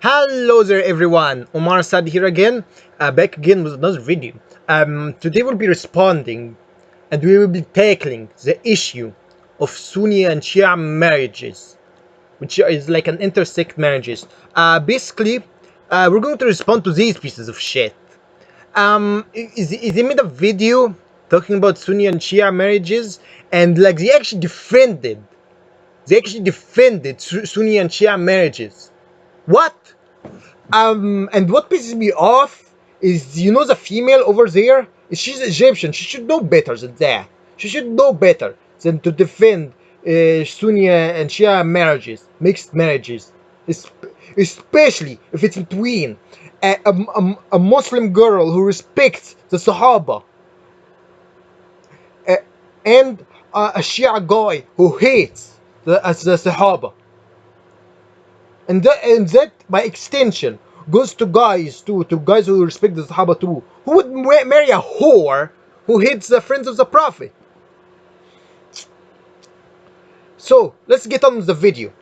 Hello there everyone, Omar Sad here again, back again with another video. Today we'll be responding and we will be tackling the issue of Sunni and Shia marriages, which is like an intersect marriages. Basically, we're going to respond to these pieces of shit. He made a video talking about Sunni and Shia marriages, and like they actually defended Sunni and Shia marriages. What? And what pisses me off is, the female over there, she's Egyptian. She should know better than that. She should know better than to defend Sunni and Shia marriages, mixed marriages, especially if it's between a Muslim girl who respects the Sahaba uh, and a Shia guy who hates the Sahaba. And that by extension goes to guys too, to guys who respect the Sahaba too, who would marry a whore who hates the friends of the Prophet. So let's get on with the video.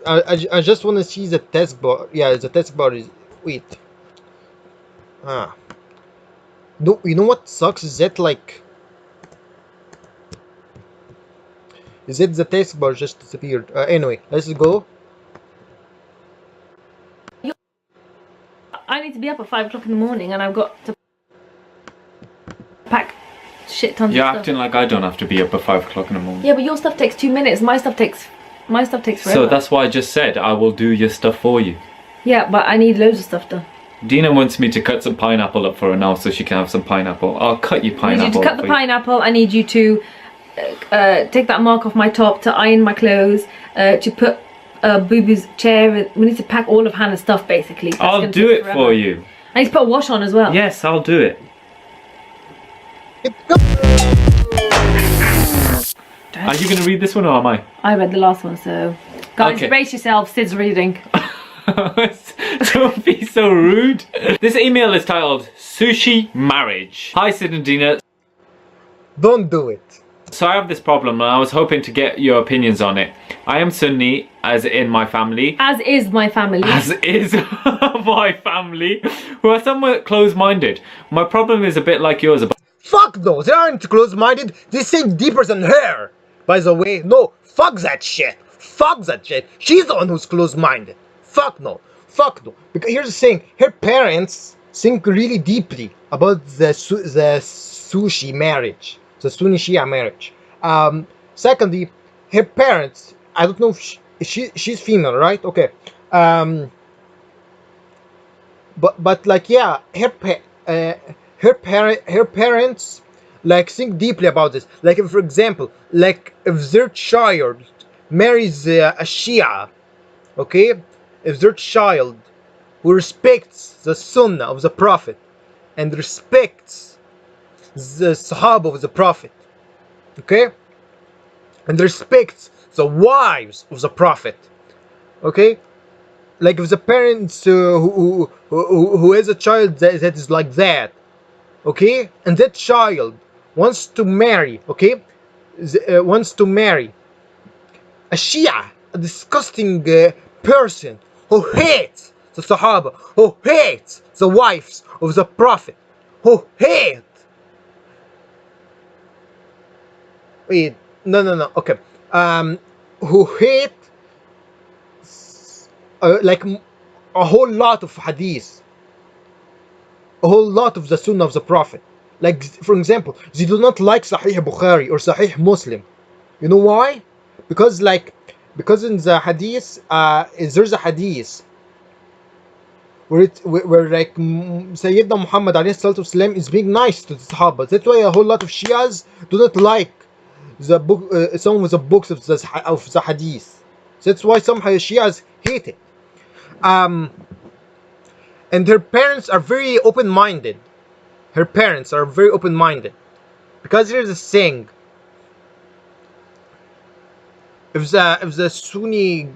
I just want to see the test bar. Yeah, the test bar is wait. No, you know what sucks is that is it the test bar just disappeared? Anyway, let's go. I need to be up at 5 o'clock in the morning, and I've got to pack shit tons of You're stuff. acting like I don't have to be up at 5 o'clock in the morning. Yeah, but your stuff takes 2 minutes. My stuff takes forever. So that's why I just said I will do your stuff for you. Yeah, but I need loads of stuff done. Dina wants me to cut some pineapple up for her now so she can have some pineapple. I'll cut you I pineapple. need you to cut the pineapple. I need you to take that mark off my top, to iron my clothes, to put Boo-Boo's chair. We need to pack all of Hannah's stuff, basically. That's I'll do it for you. I need to put a wash on as well. Yes, I'll do it. Are you going to read this one or am I? I read the last one, so... Guys, Okay. brace yourself. Sid's reading. Don't be so rude. This email is titled Sushi Marriage. Hi Sid and Dina. Don't do it. So I have this problem and I was hoping to get your opinions on it. I am Sunni, as in my family. As is my family. As is my family, who are somewhat close-minded. My problem is a bit like yours about... Fuck those, they aren't close-minded, they think deeper than her. By the way, no, fuck that shit. Fuck that shit. She's the one who's close-minded. Fuck no. Fuck no. Because here's the thing, her parents think really deeply about the sushi marriage. The Sunni Shia marriage. Secondly, her parents, I don't know if she's female, right? Okay. But like, yeah, her parents like think deeply about this. Like, if, for example, like if their child marries a Shia, okay, if their child who respects the Sunnah of the Prophet and respects the Sahaba of the Prophet, okay, and respects the wives of the Prophet, okay, like if the parents who has a child that is like that, okay, and that child wants to marry, okay, wants to marry a Shia, a disgusting person who hates the Sahaba, who hates the wives of the Prophet, who hates... Wait, no, okay. Who hate like a whole lot of hadith, a whole lot of the Sunnah of the Prophet. Like, for example, they do not like Sahih Bukhari or Sahih Muslim. You know why? Because in the hadith, there's a hadith where like Sayyidina Muhammad alayhi salatu wasalam is being nice to the Sahaba. That's why a whole lot of Shias do not like the book, some of the books of the hadith. That's why some Shias hate it. And her parents are very open-minded. Her parents are very open-minded, because here's the thing: if the Sunni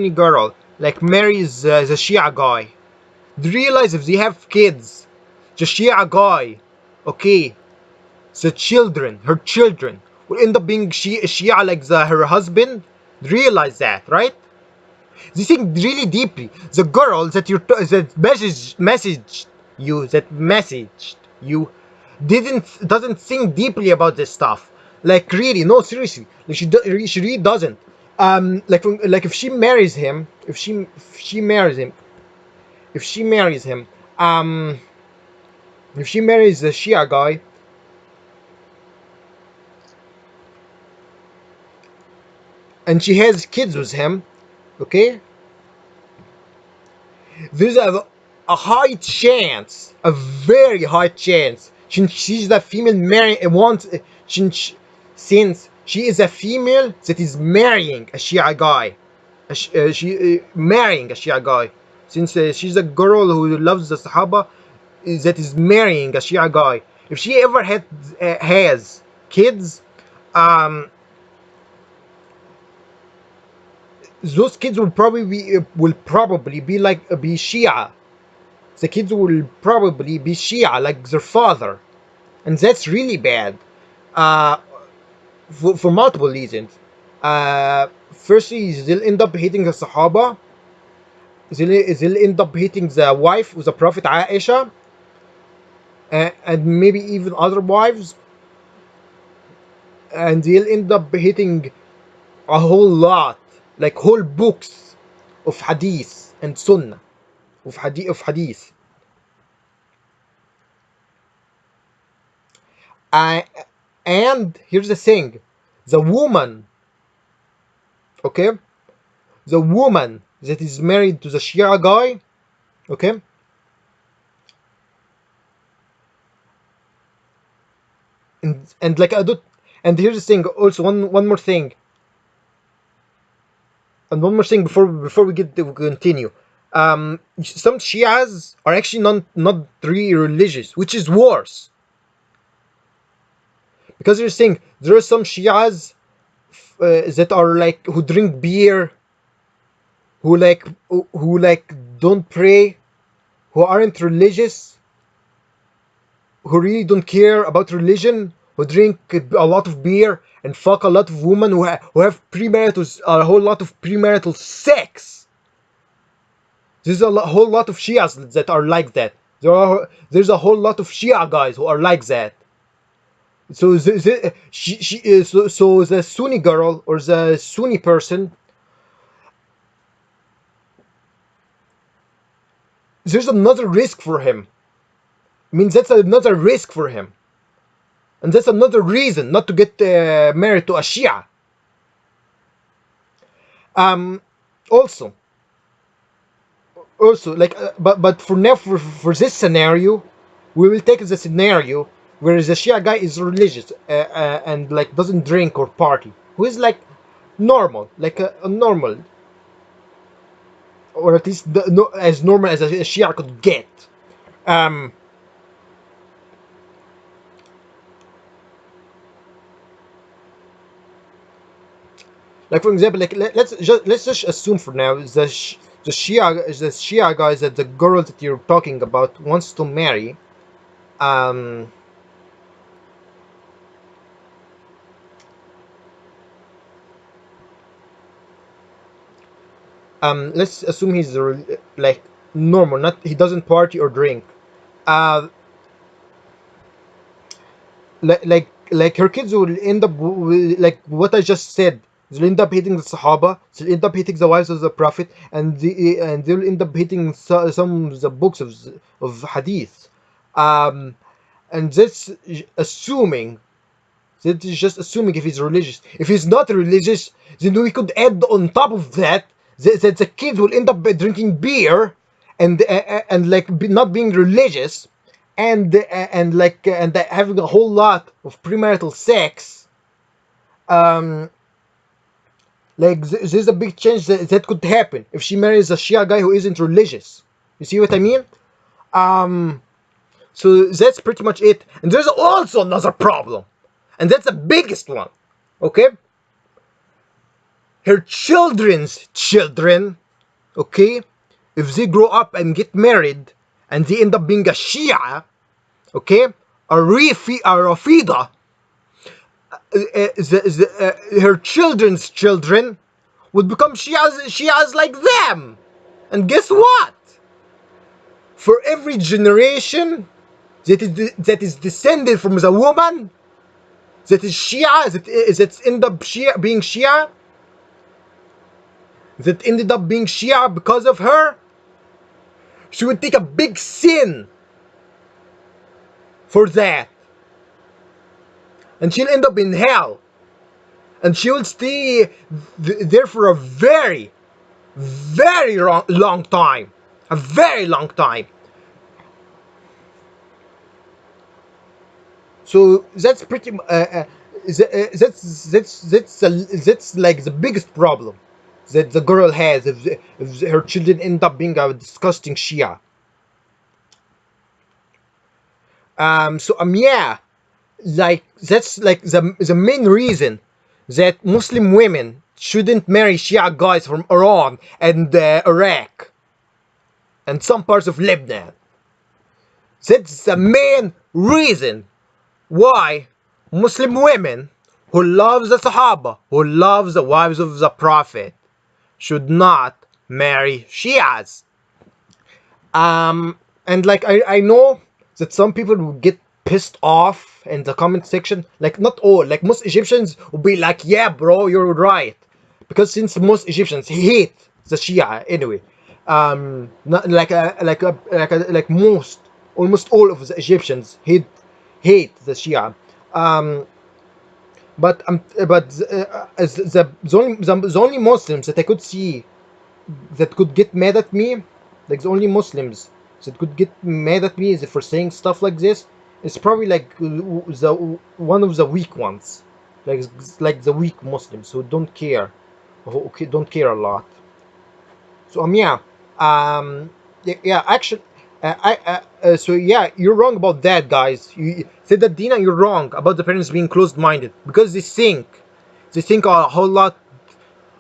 girl like marries the Shia guy, they realize if they have kids, the Shia guy, okay, the children, her children, will end up being Shia like her husband. Realize that, right? They think really deeply. The girl that that messaged you doesn't think deeply about this stuff. Like really, no, seriously. Like she really doesn't. Like if she marries him, if she marries him, if she marries him, um, if she marries the Shia guy, and she has kids with him, okay, there's a high chance, a very high chance, since she's the female marry wants, since she is a female that is marrying a Shia guy, marrying a Shia guy, since she's a girl who loves the Sahaba, that is marrying a Shia guy. If she ever has kids, um, those kids will probably be Shia. The kids will probably be Shia like their father, and that's really bad. Uh, for multiple reasons. Firstly, they'll end up hating the Sahaba. They'll end up hating the wife of the Prophet Aisha, and maybe even other wives, and they'll end up hating a whole lot, like whole books of hadith and sunnah of hadith. I and here's the thing, the woman, okay, the woman that is married to the Shia guy, okay, and like I don't, and here's the thing also, one more thing, and one more thing before we get to continue. Some Shias are actually not really religious, which is worse, because you're saying there are some Shias that are like, who drink beer, who don't pray, who aren't religious, who really don't care about religion, who drink a lot of beer and fuck a lot of women, who have a whole lot of premarital sex. There's a whole lot of Shias that are like that. There's a whole lot of Shia guys who are like that. So so the Sunni girl or the Sunni person, there's another risk for him. I mean, that's another risk for him, and that's another reason not to get married to a Shia. Um, also, like, but for now, for this scenario, we will take the scenario where the Shia guy is religious, and like doesn't drink or party, who is like normal, like a normal, or at least as normal as a Shia could get. Um, like for example, like let's just assume for now the Shia guys, that the girl that you're talking about wants to marry. Um, let's assume he's like normal, not he doesn't party or drink. Uh, like her kids will end up like what I just said. They'll end up hating the Sahaba. They'll end up hating the wives of the Prophet, and they'll end up hating some of the books of Hadith. Um, and that's assuming. That is just assuming if he's religious. If he's not religious, then we could add on top of that that the kids will end up drinking beer and like not being religious, and having a whole lot of premarital sex. Um, like there's a big change that could happen if she marries a Shia guy who isn't religious. You see what I mean? So that's pretty much it. And there's also another problem, and that's the biggest one. Okay? Her children's children, okay, if they grow up and get married and they end up being a Shia, okay, a Rafida, her children's children would become Shias like them. And guess what? For every generation that is descended from the woman that is Shia, that end up being Shia, that ended up being Shia because of her, she would take a big sin for that. And she'll end up in hell. And she will stay there for a very, very long time. A very long time. So that's pretty. That's like the biggest problem that the girl has if her children end up being a disgusting Shia. Yeah, like that's like the main reason that Muslim women shouldn't marry Shia guys from Iran and Iraq and some parts of Lebanon. That's the main reason why Muslim women who love the Sahaba, who love the wives of the Prophet, should not marry Shias. And like I know that some people will get pissed off in the comment section. Like not all, like most Egyptians will be like, yeah, bro, you're right, because since most Egyptians hate the Shia anyway, not like most, almost all of the Egyptians hate the Shia. Um, the only Muslims that I could see that could get mad at me, like the only Muslims that could get mad at me is for saying stuff like this, it's probably like the one of the weak ones, like the weak Muslims who don't care, who don't care a lot. So yeah, yeah, actually, so yeah, you're wrong about that, guys. You said that, Dina, you're wrong about the parents being closed-minded because they think a whole lot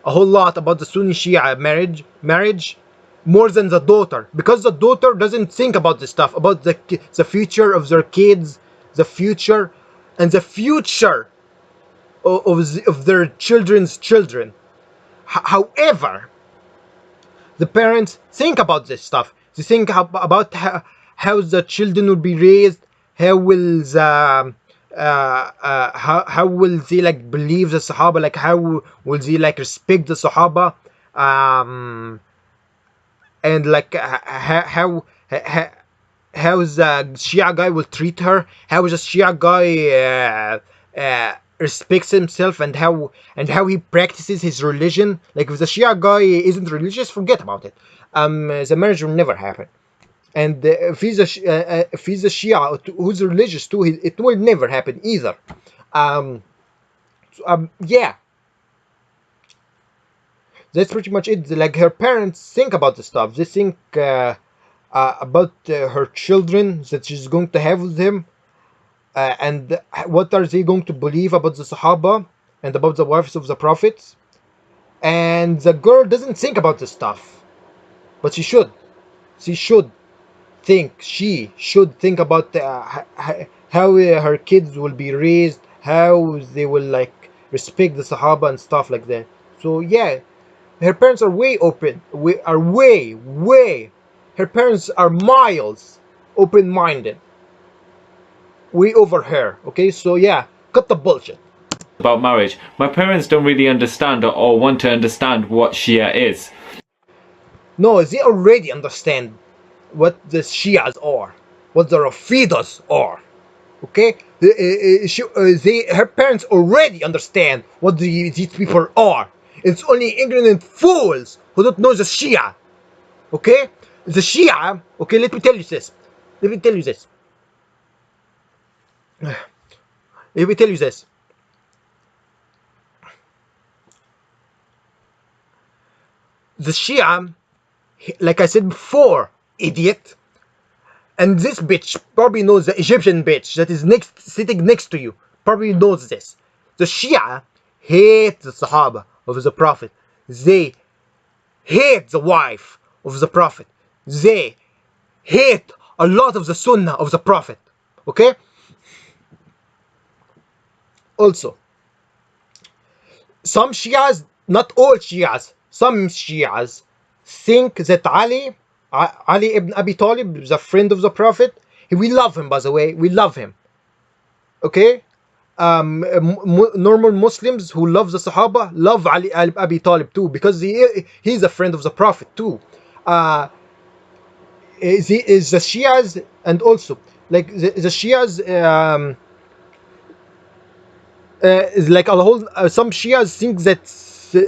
about the Sunni Shia marriage more than the daughter, because the daughter doesn't think about this stuff, about the future of their kids, the future and the future of their children's children. However, the parents think about this stuff. They think about how the children will be raised, how will the how will they like believe the Sahaba, like how will they like respect the Sahaba, and like how the Shia guy will treat her, how the Shia guy respects himself, and how he practices his religion. Like if the Shia guy isn't religious, forget about it. The marriage will never happen. And if he's a Shia who's religious too, it will never happen either. Yeah, that's pretty much it. Like her parents think about the stuff. They think about her children that she's going to have with him, and what are they going to believe about the Sahaba and about the wives of the prophets. And the girl doesn't think about this stuff, but she should. She should think. She should think about how her kids will be raised, how they will like respect the Sahaba and stuff like that. So yeah, her parents are way open. We are way. Her parents are miles open-minded, way over her. Okay, so yeah, cut the bullshit about marriage. My parents don't really understand or want to understand what Shia is. No, they already understand what the Shias are, what the Rafidas are. Okay, her parents already understand what these people are. It's only ignorant fools who don't know the Shia. Okay, the Shia. Okay, let me tell you this. Let me tell you this. Let me tell you this. The Shia, like I said before, idiot, and this bitch probably knows, the Egyptian bitch that is sitting next to you probably knows this. The Shia hate the Sahaba of the Prophet. They hate the wife of the Prophet. They hate a lot of the Sunnah of the Prophet. Okay? Also, some Shias not all Shias, some Shias think that Ali ibn Abi Talib is a friend of the Prophet. We love him, by the way. We love him. Okay? Normal Muslims who love the Sahaba love Ali ibn Abi Talib too, because he's a friend of the Prophet too. Is the Shias, and also like the Shias, is like a whole. Some Shias think that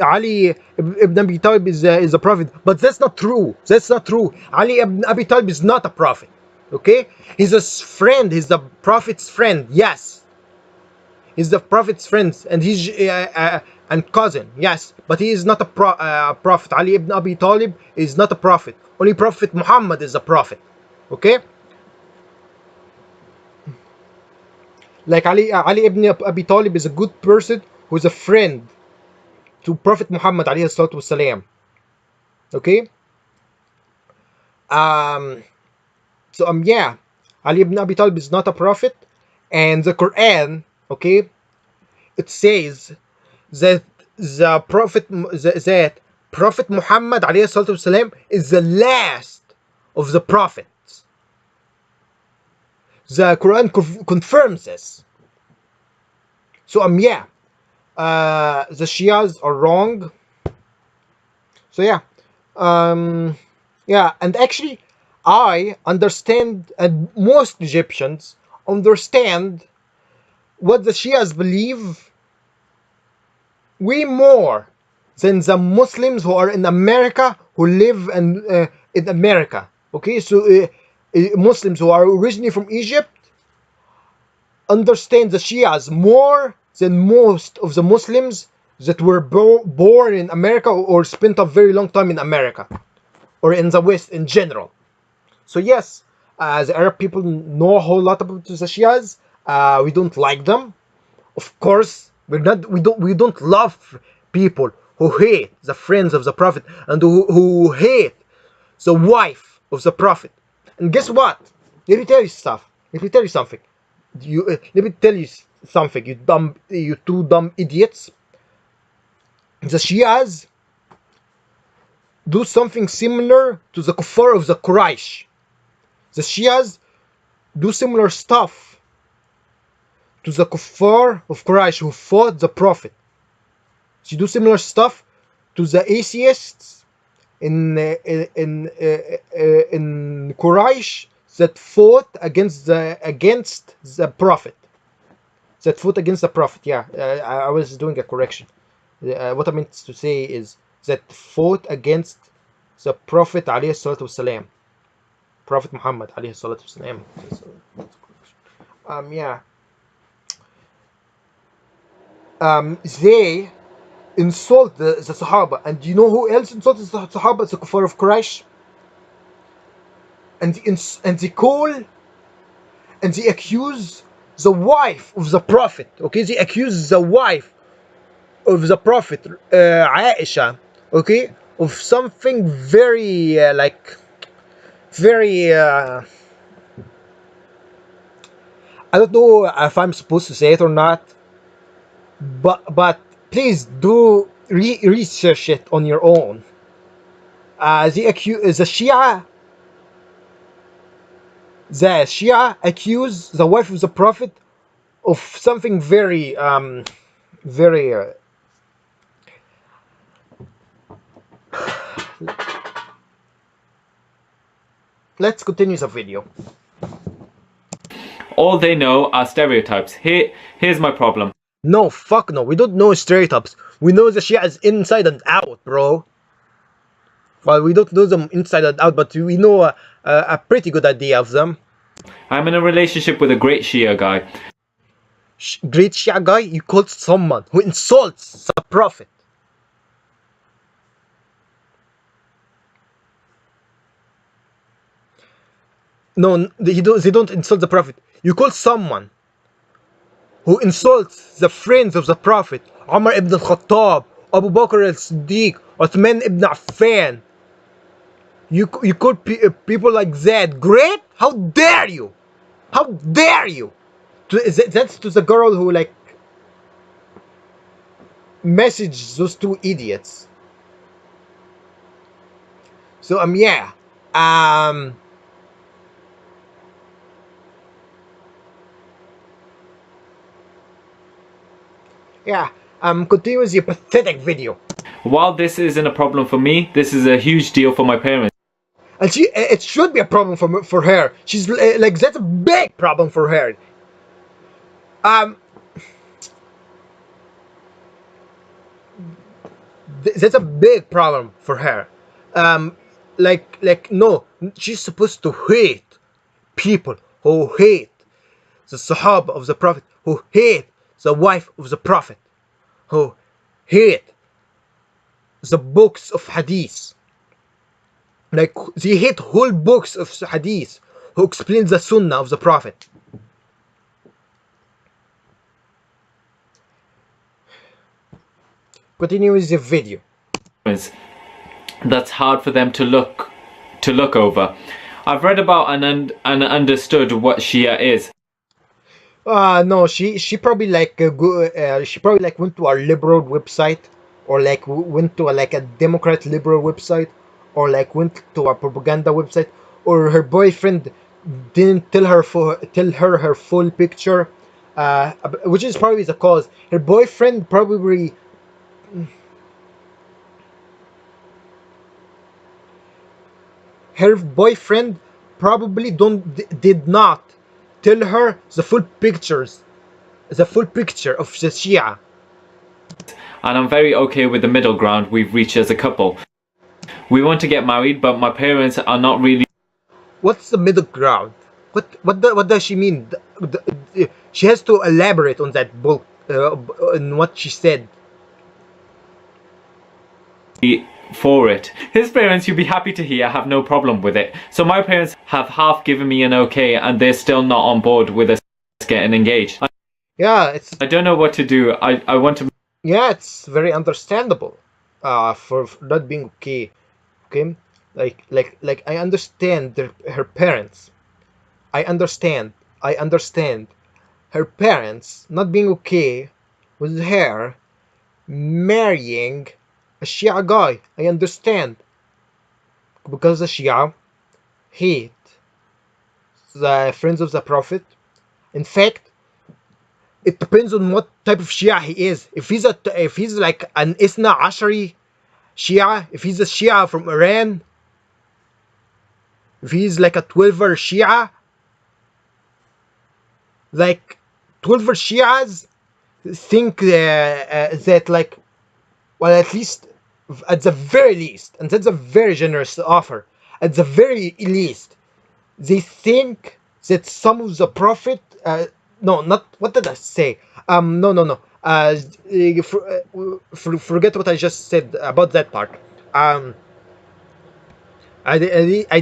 Ali ibn Abi Talib is a prophet, but that's not true. That's not true. Ali ibn Abi Talib is not a prophet. Okay, he's a friend. He's the Prophet's friend. Yes, he's the Prophet's friend, and he's and cousin. Yes, but he is not a prophet. Ali ibn Abi Talib is not a prophet. Only Prophet Muhammad is a prophet. Okay. Like Ali ibn Abi Talib is a good person who is a friend to Prophet Muhammad alayhi salatu wasalam. Okay. Yeah, Ali ibn Abi Talib is not a prophet, and the Quran, okay, it says that that Prophet Muhammad alayhi salatu wasalam is the last of the prophets. The Quran confirms this. So yeah, the Shias are wrong. So yeah, yeah, and actually, I understand, and most Egyptians understand what the Shias believe way more than the Muslims who are in America, who live in America. Okay, so Muslims who are originally from Egypt understand the Shias more than most of the Muslims that were born in America or spent a very long time in America or in the West in general. So yes, the Arab people know a whole lot about the Shias. We don't like them, of course. We don't love people who hate the friends of the Prophet and who hate the wife of the Prophet. And guess what? Let me tell you stuff. Let me tell you something. Let me tell you something. You two dumb idiots. The Shias do something similar to the kuffar of the Quraysh. The Shias do similar stuff to the kuffar of Quraysh who fought the Prophet. She do similar stuff to the atheists in Quraysh that fought against the Prophet. That fought against the Prophet. Yeah, I was doing a correction. What I meant to say is that fought against the Prophet alayhi salatu wasalam. Prophet Muhammad alayhi salatu wasalam. Yeah. They insult the Sahaba, and you know who else insulted the Sahaba? The Kuffar of Quraysh. And they call and they accuse the wife of the Prophet. Okay, they accuse the wife of the Prophet, Aisha. Okay, of something very very. I don't know if I'm supposed to say it or not, but please do research it on your own. The Shia accuse the wife of the Prophet of something very very let's continue the video. All they know are stereotypes. Here's my problem. No, fuck no. We don't know stereotypes. We know the Shia is inside and out, bro. Well, we don't know them inside and out, but we know a pretty good idea of them. I'm in a relationship with a great Shia guy. Great Shia guy? You called someone who insults the Prophet. No, they don't insult the Prophet. You call someone who insults the friends of the Prophet, Umar ibn al-Khattab, Abu Bakr al-Siddiq, Uthman ibn Affan. You call people like that great? How dare you? How dare you? That's to the girl who like. message those two idiots. So yeah, um, yeah, continue with your pathetic video. While this isn't a problem for me, this is a huge deal for my parents. And it should be a problem for her. She's like, that's a big problem for her. Um, that's a big problem for her. Um, no, she's supposed to hate people who hate the Sahaba of the Prophet, who hate the wife of the Prophet, who hate the books of Hadith. Like, they hate whole books of Hadith who explain the Sunnah of the Prophet. Continue with the video. That's hard for them to look over. I've read about and understood what Shia is. No, she probably like she probably like went to a liberal website, or like went to like a Democrat liberal website, or like went to a propaganda website, or her boyfriend didn't tell her her full picture, which is probably the cause. Her boyfriend probably did not tell her the full picture of the Shia. And I'm very okay with the middle ground we've reached as a couple. We want to get married, but my parents are not really. What's the middle ground? What does she mean? She has to elaborate on that book, on what she said. For it. His parents, you'll be happy to hear, have no problem with it. So my parents have half given me an okay, and they're still not on board with us getting engaged. Yeah, I don't know what to do. I want to. Yeah, it's very understandable. For not being okay. Okay, like I understand her parents. I understand. Her parents not being okay with her marrying a Shia guy. I understand, because the Shia hate the friends of the Prophet. In fact, it depends on what type of Shia he is. If he's like an Isna Ashari Shia, if he's a Shia from Iran, if he's like a 12er Shia, like 12er Shias think that, like, well, at least, at the very least, and that's a very generous offer, at the very least, they think that some of the Prophet, no, not, what did I say? No. Forget what I just said about that part. I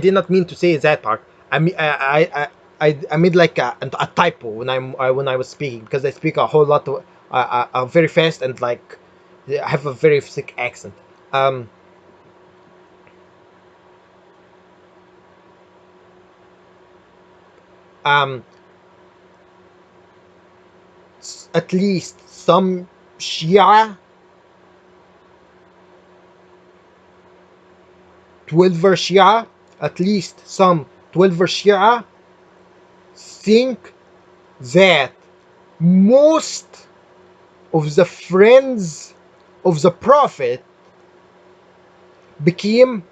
did not mean to say that part. I mean, I made like a typo when when I was speaking, because I speak a whole lot very fast, and like I have a very thick accent. Um, um, at least some Shia 12er Shia, at least some 12er Shia think that most of the friends of the Prophet became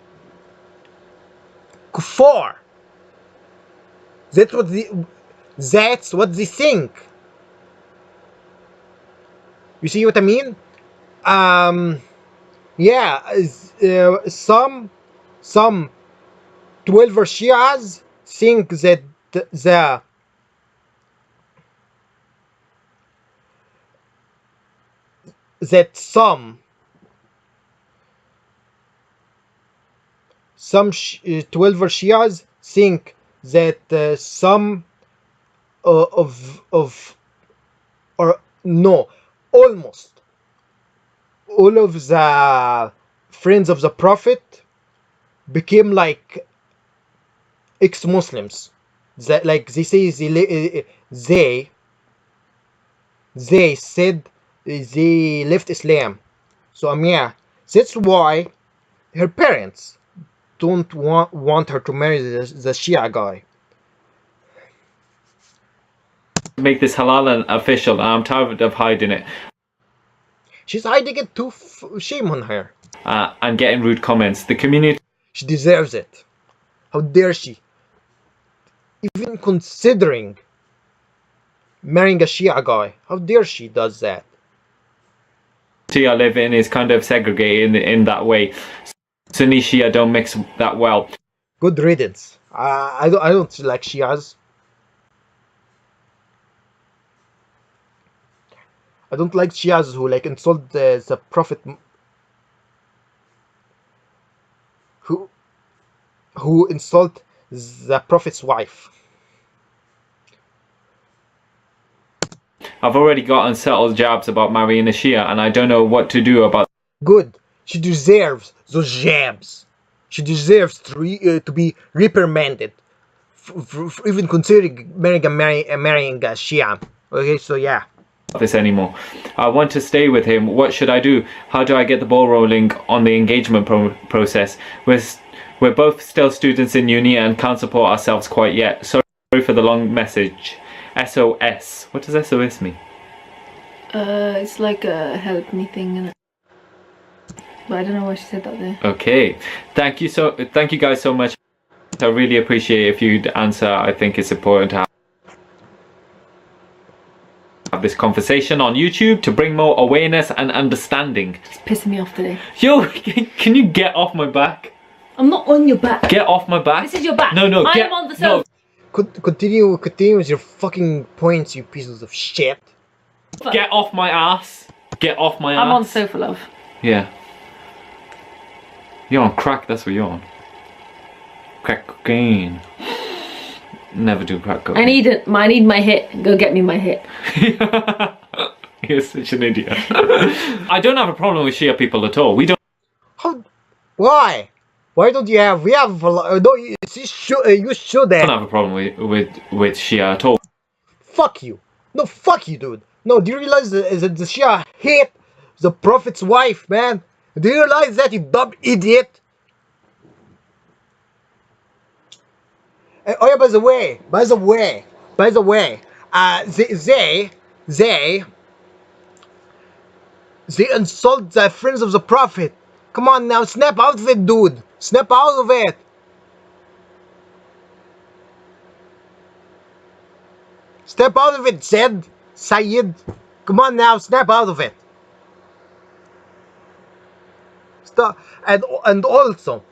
kuffar. That's what they think. You see what I mean? Yeah, some 12er Shias think that some 12er Shias think that some or no, almost all of the friends of the Prophet became like ex-Muslims. That, like, they say, they said they left Islam. So yeah, that's why her parents don't want her to marry the Shia guy. Make this halal and official, and I'm tired of hiding it She's hiding it too. Shame on her. and getting rude comments. The community She deserves it. How dare she? Even considering marrying a Shia guy. How dare she does that? I live in is kind of segregated in that way. Sunni Shia don't mix that well. Good riddance. I don't like Shias. I don't like Shias who like insult the Prophet, who insult the Prophet's wife. I've already got unsettled jabs about marrying a Shia, and I don't know what to do about. Good. She deserves those jabs. She deserves to be reprimanded for even considering marrying a Shia. Okay, so yeah. This anymore. I want to stay with him. What should I do? How do I get the ball rolling on the engagement process? We're both still students in uni and can't support ourselves quite yet. Sorry for the long message. SOS. What does SOS mean? It's like a help me thing, innit? But I don't know why she said that there. Okay. Thank you guys so much. I really appreciate if you'd answer. I think it's important to have this conversation on YouTube to bring more awareness and understanding. It's pissing me off today. Yo, can you get off my back? I'm not on your back. Get off my back. This is your back. No, I am on the sofa. Continue with your fucking points, you pieces of shit. Get off my ass. Get off my ass. I'm on the sofa, love. Yeah. You're on crack, that's what you're on. Crack cocaine. Never do crack cocaine. I need my hit. Go get me my hit. You're such an idiot. I don't have a problem with Shia people at all. We don't. Why? Why don't you have? We have. No, you should have. Have a problem with Shia at all. Fuck you. No, fuck you, dude. No, do you realize that the Shia hate the Prophet's wife, man? Do you realize that, you dumb idiot? Oh yeah, by the way, they insult the friends of the Prophet. Come on now, snap out of it, dude. Snap out of it. Step out of it, Sayyid. Come on now, snap out of it. Stop. And also,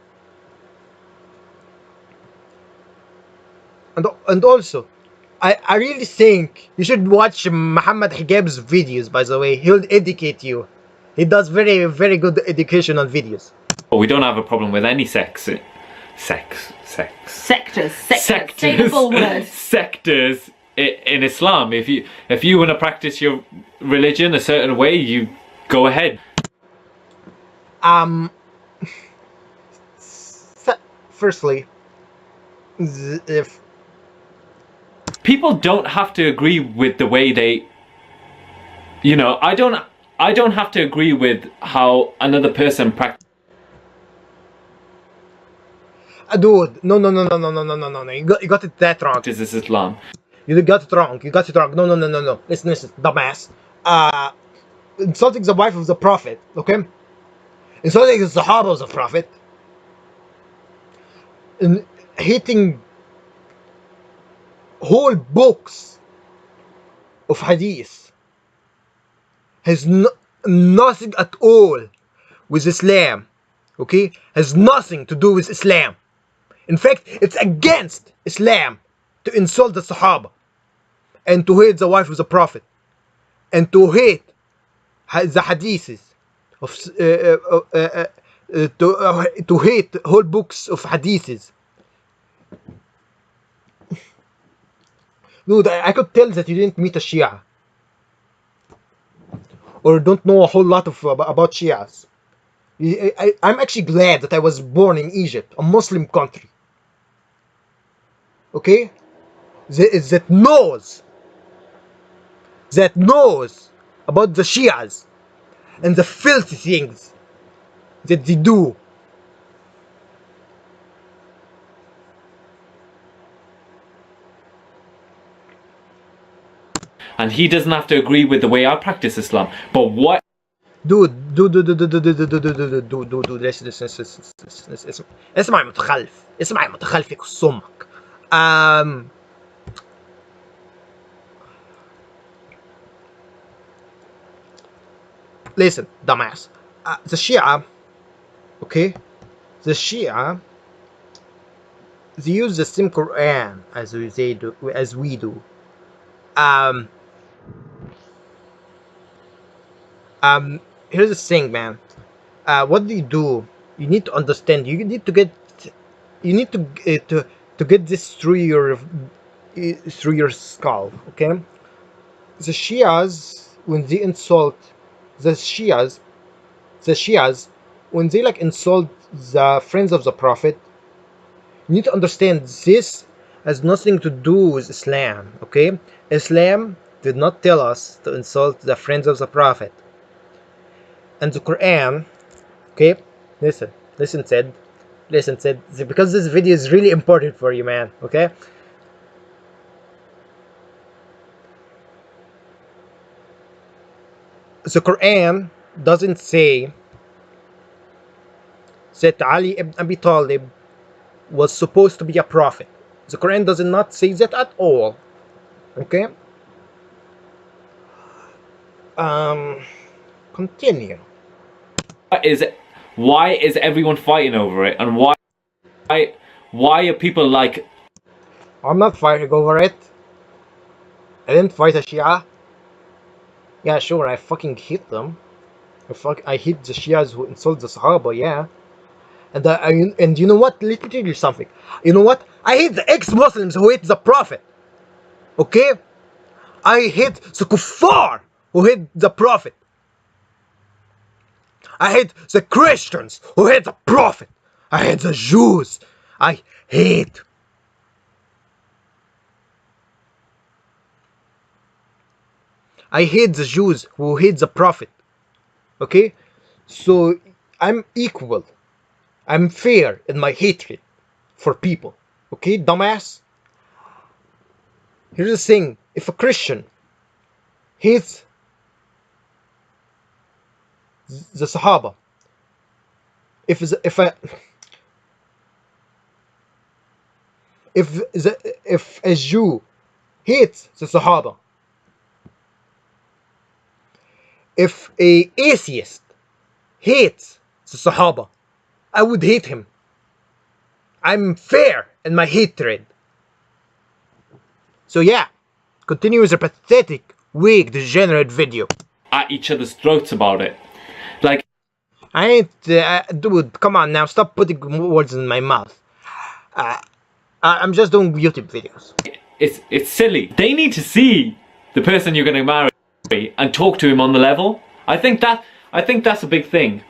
I really think you should watch Muhammad Hijab's videos. By the way, he'll educate you. He does very, very good educational videos. Oh, we don't have a problem with any sectors. Sectors. Say the full word. Sectors in Islam. If you want to practice your religion a certain way, you go ahead. Firstly, if people don't have to agree with the way they, I don't have to agree with how another person practices. Dude, no, you got it that wrong. This is Islam. You got it wrong. No. Listen, dumbass. Insulting the wife of the Prophet, okay? Insulting the Sahaba of the Prophet. And hating whole books of hadith has nothing at all with Islam, okay? Has nothing to do with Islam. In fact, it's against Islam to insult the Sahaba and to hate the wife of the Prophet and to hate the hadiths of to hate whole books of hadiths. Dude, I could tell that you didn't meet a Shia or don't know a whole lot about Shias. I'm actually glad that I was born in Egypt, a Muslim country. Okay? That knows about the Shias and the filthy things that they do. And he doesn't have to agree with the way I practice Islam. But what دود ليش اسمع يا متخلف، اسمع يا متخلف يكس امك. Listen, dumbass. The Shia, okay? The Shia, they use the same Quran as we do. Here's the thing, man. What do? You need to understand. You need to get. You need to get this through your skull. Okay. The Shias, when they insult the Shias, when they like insult the friends of the Prophet, you need to understand this has nothing to do with Islam. Okay. Islam did not tell us to insult the friends of the Prophet. And the Quran, okay, listen, Sid, because this video is really important for you, man, okay? The Quran doesn't say that Ali ibn Abi Talib was supposed to be a prophet. The Quran does not say that at all, okay? Continue. why is everyone fighting over it, and why are people like? I'm not fighting over it. I didn't fight a Shia. Yeah, sure, I fucking hate them. I hate the Shias who insult the Sahaba, yeah. And you know what? Let me tell you something. You know what? I hate the ex-Muslims who hate the Prophet. Okay? I hate the kuffar who hate the Prophet. I hate the Christians who hate the Prophet. I hate the Jews. I hate. I hate the Jews who hate the Prophet. Okay? So I'm equal. I'm fair in my hatred for people. Okay, dumbass? Here's the thing. If a Christian hates the Sahaba, if a Jew hates the Sahaba, if a atheist hates the Sahaba, I would hate him. I'm fair in my hatred. So yeah, continue with a pathetic, weak, degenerate video. At each other's throats about it. Like, I ain't, dude, come on now, stop putting words in my mouth. I'm just doing YouTube videos. it's silly. They need to see the person you're going to marry and talk to him on the level. I think that's a big thing.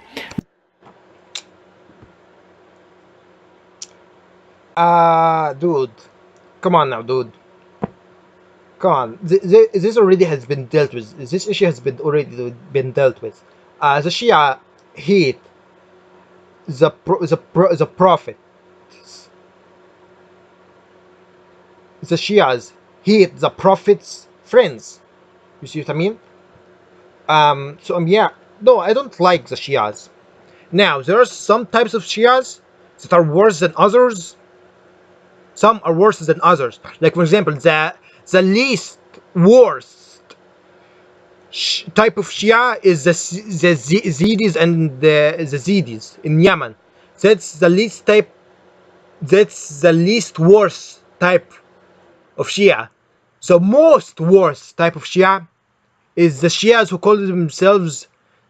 Dude, come on now, dude. Come on, this already has been dealt with. This issue has already been dealt with. The Shia hate the Prophet. The Shias hate the Prophet's friends. You see what I mean? Yeah, no, I don't like the Shias. Now, there are some types of Shias that are worse than others. Some are worse than others. Like, for example, the least worst type of Shia is the Zidis and the Zidis in Yemen. That's the least worst type of Shia. The most worst type of Shia is the Shias who call themselves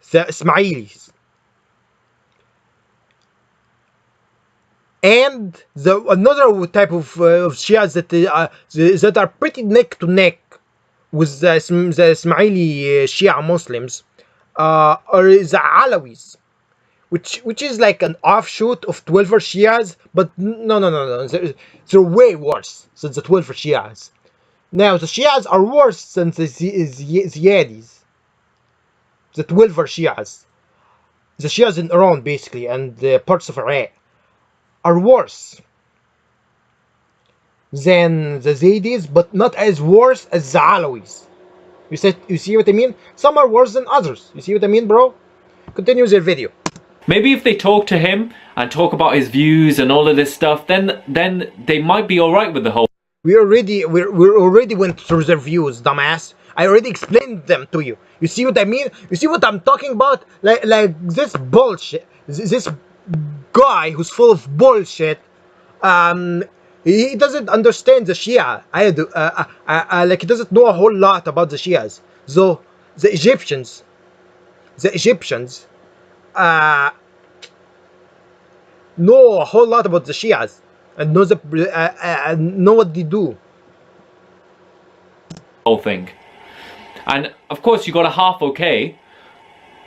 the Ismailis. And another type of Shias that are pretty neck to neck with the Ismaili Shia Muslims are the Alawis, which is like an offshoot of 12er Shias, but no, they're way worse than the 12er Shias. Now the Shias are worse than the Ziyadis. the 12 Shias, the Shias in Iran basically, and parts of Iraq, are worse than the Zaydis, but not as worse as the Alawis. You see what I mean? Some are worse than others. You see what I mean, bro? Continue your video. Maybe if they talk to him and talk about his views and all of this stuff, then they might be all right with the whole. We already went through their views, dumbass. I already explained them to you. You see what I mean? You see what I'm talking about? Like this bullshit. This guy who's full of bullshit. He doesn't understand the Shia. I do. Like he doesn't know a whole lot about the Shias. So the Egyptians, know a whole lot about the Shias and know what they do. Whole thing. And of course you got a half okay,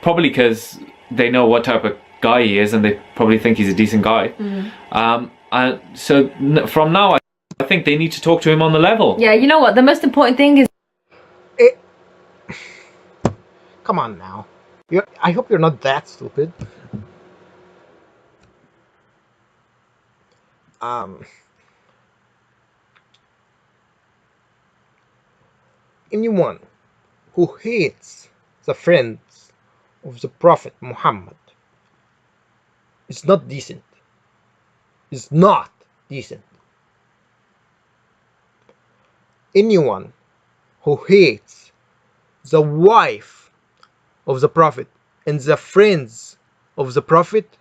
probably because they know what type of guy he is and they probably think he's a decent guy. And so from now I think they need to talk to him on the level. Yeah, you know what? The most important thing is... Come on now. I hope you're not that stupid. Anyone who hates the friends of the Prophet Muhammad is not decent. Is not decent. Anyone who hates the wife of the Prophet and the friends of the Prophet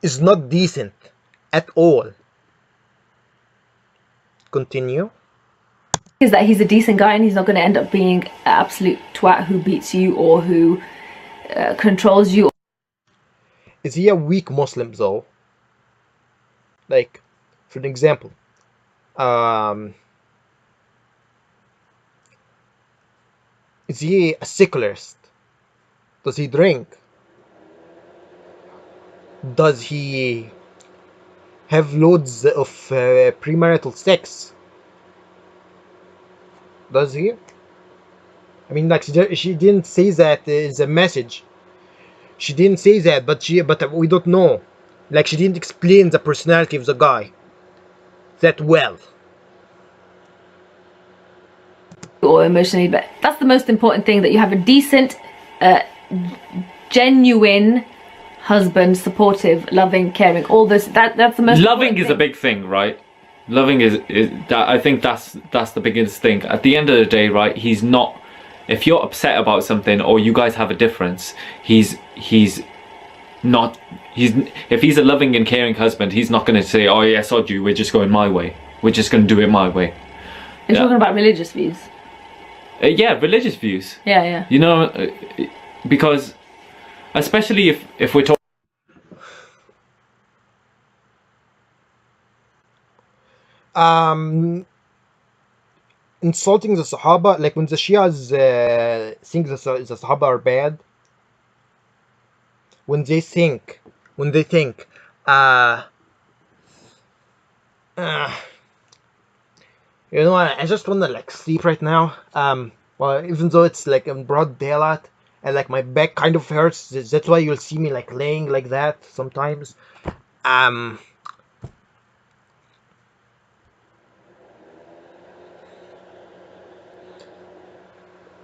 is not decent at all. Continue. Is that he's a decent guy and he's not going to end up being an absolute twat who beats you or who controls you. Is he a weak Muslim though? Like, for an example, is he a secularist? Does he drink? Does he have loads of premarital sex? Does he? I mean, like she didn't say that in the message. She didn't say that, but we don't know. Like she didn't explain the personality of the guy that well. Or emotionally, but that's the most important thing, that you have a decent, genuine husband, supportive, loving, caring. All this, that's the most. Loving is a big thing, right? Loving is that, I think that's the biggest thing. At the end of the day, right? He's not. If you're upset about something or you guys have a difference, he's not. If he's a loving and caring husband, he's not going to say, "Oh yeah, sod you. We're just going my way. We're just going to do it my way." You're talking about religious views. Yeah, religious views. Yeah. You know, because especially if we're talking. Insulting the Sahaba, like when the Shias think the Sahaba are bad, when they think, you know what, I just wanna like sleep right now. Well, even though it's like in broad daylight and like my back kind of hurts, that's why you'll see me like laying like that sometimes.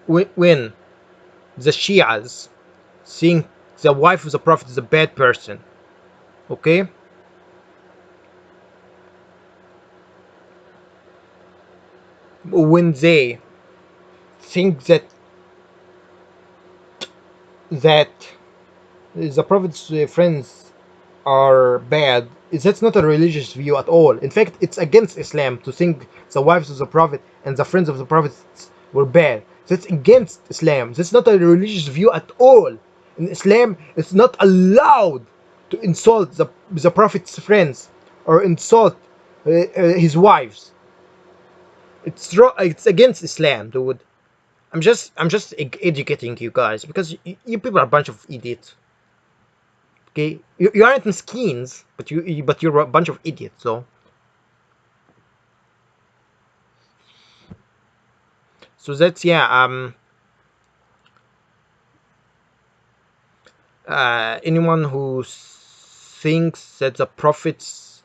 When the Shias think the wife of the Prophet is a bad person, okay? When they think that the Prophet's friends are bad, that's not a religious view at all. In fact, it's against Islam to think the wives of the Prophet and the friends of the Prophet were bad. That's against Islam. That's not a religious view at all. In Islam, it's not allowed to insult the Prophet's friends or insult his wives. It's against Islam, dude. I'm just educating you guys because you people are a bunch of idiots. Okay, you aren't miskeens, but you're a bunch of idiots. So that's, yeah. Anyone who thinks that the prophet's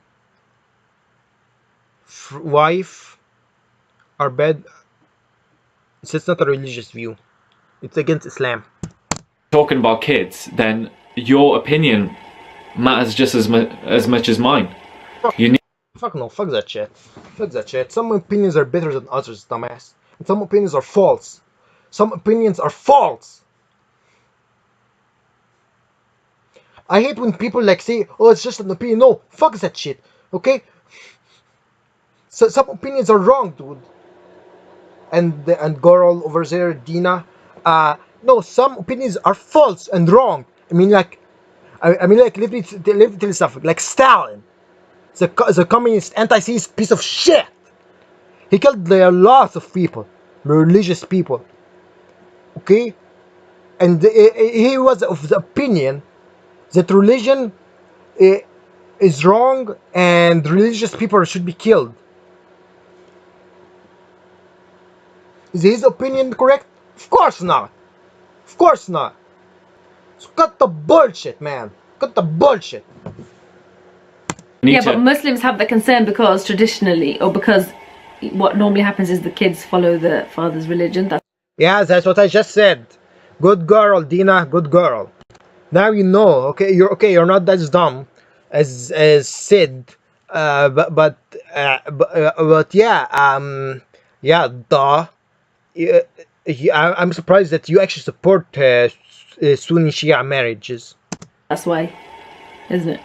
wife are bad, it's not a religious view. It's against Islam. Talking about kids, then your opinion matters just as much as mine. You need Fuck no, fuck that shit. Fuck that shit. Some opinions are better than others, dumbass. And some opinions are false. Some opinions are false. I hate when people like say, "Oh, it's just an opinion." No, fuck that shit. Okay? So some opinions are wrong, dude. And girl over there, Dina. No, some opinions are false and wrong. I mean, like, let me tell you something. Like Stalin, the communist, anti-Semitic piece of shit. He killed lots of people, religious people. Okay, and he was of the opinion that religion is wrong and religious people should be killed. Is his opinion correct? Of course not. Of course not. So cut the bullshit, man. Cut the bullshit. Yeah, but Muslims have the concern because traditionally, or because what normally happens is the kids follow the father's religion. Yeah, that's what I just said. Good girl, Dina. Good girl. Now you know. Okay, you're okay. You're not as dumb as Sid. But yeah. Yeah. Duh. Yeah, I'm surprised that you actually support Sunni Shia marriages. That's why, isn't it?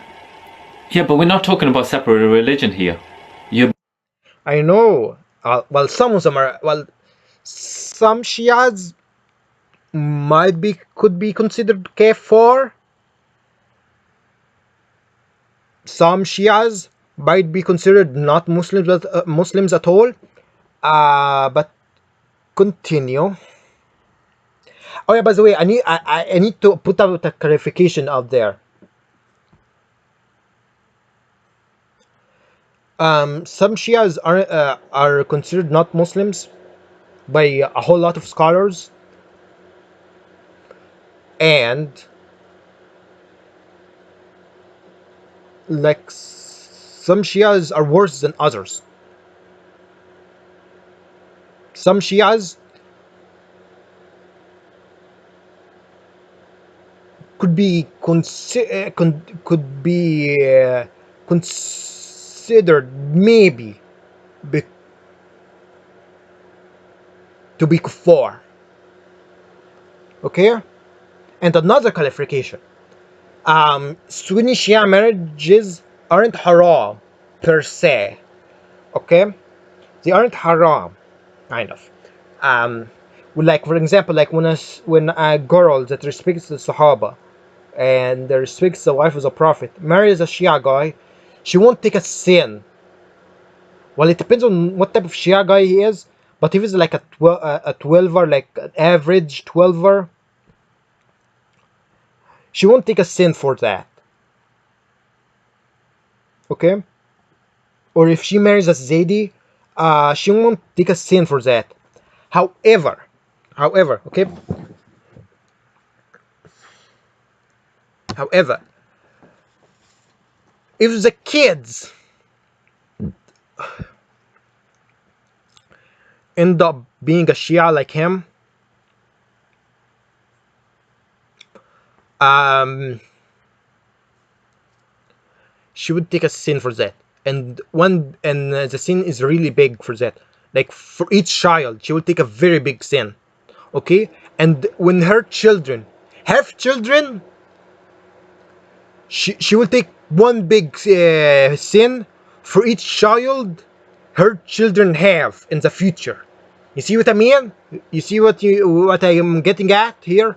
Yeah, but we're not talking about separate religion here. I know. Well, some of them are. Well, some Shias could be considered kafir. Some Shias might be considered not Muslims, but Muslims at all. But continue. Oh yeah, by the way, I need to put out a clarification out there. Some Shias are considered not Muslims by a whole lot of scholars, and like some Shias are worse than others. Some Shias could be considered maybe be, to be kuffar. Okay, and another clarification: Sunni Shia marriages aren't haram per se. Okay, they aren't haram, kind of. Um, like for example, like when a girl that respects the Sahaba and respects the wife of the Prophet marries a Shia guy, she won't take a sin. Well, it depends on what type of Shia guy he is, but if he's like a 12er, like an average 12er, she won't take a sin for that. Okay? Or if she marries a Zaidi, she won't take a sin for that. However, okay? However, if the kids end up being a Shia like him, um, she would take a sin for that, and the sin is really big for that. Like for each child, she will take a very big sin. Okay, and when her children have children, she will take one big sin for each child her children have in the future. You see what I mean? You see what I am getting at here?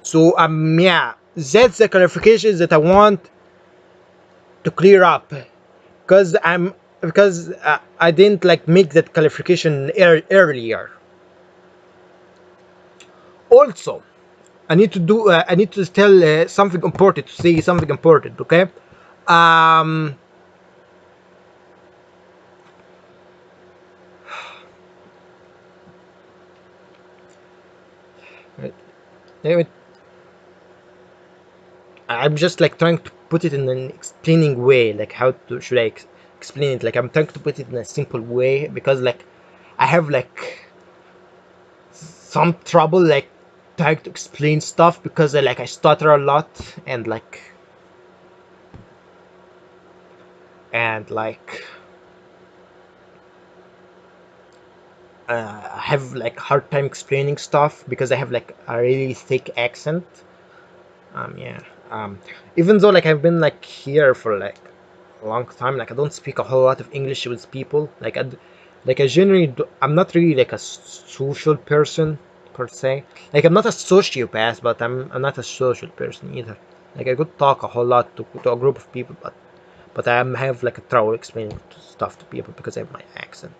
So yeah, that's the clarifications that I want to clear up, because I didn't like make that clarification earlier. Also, I need to tell something important, to say something important. Okay, um, let me I'm just like trying to put it in an explaining way, like how to should I explain it? Like I'm trying to put it in a simple way because like I have like some trouble like trying to explain stuff because I stutter a lot and like I have like hard time explaining stuff because I have like a really thick accent. Yeah. Even though like I've been like here for like a long time, like I don't speak a whole lot of English with people. Like I generally I'm not really like a social person per se. Like I'm not a sociopath, but I'm not a social person either. Like I could talk a whole lot to a group of people, but I have like a trouble explaining stuff to people because I have my accent.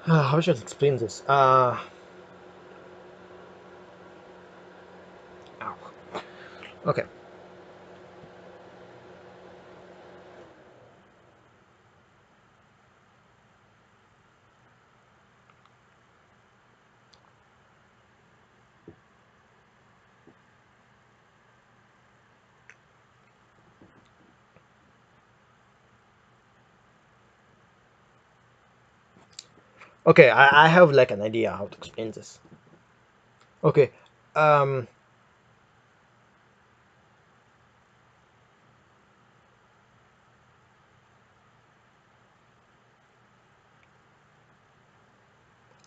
How should I explain this? Ow. Okay. Okay, I have like an idea how to explain this. Okay. Um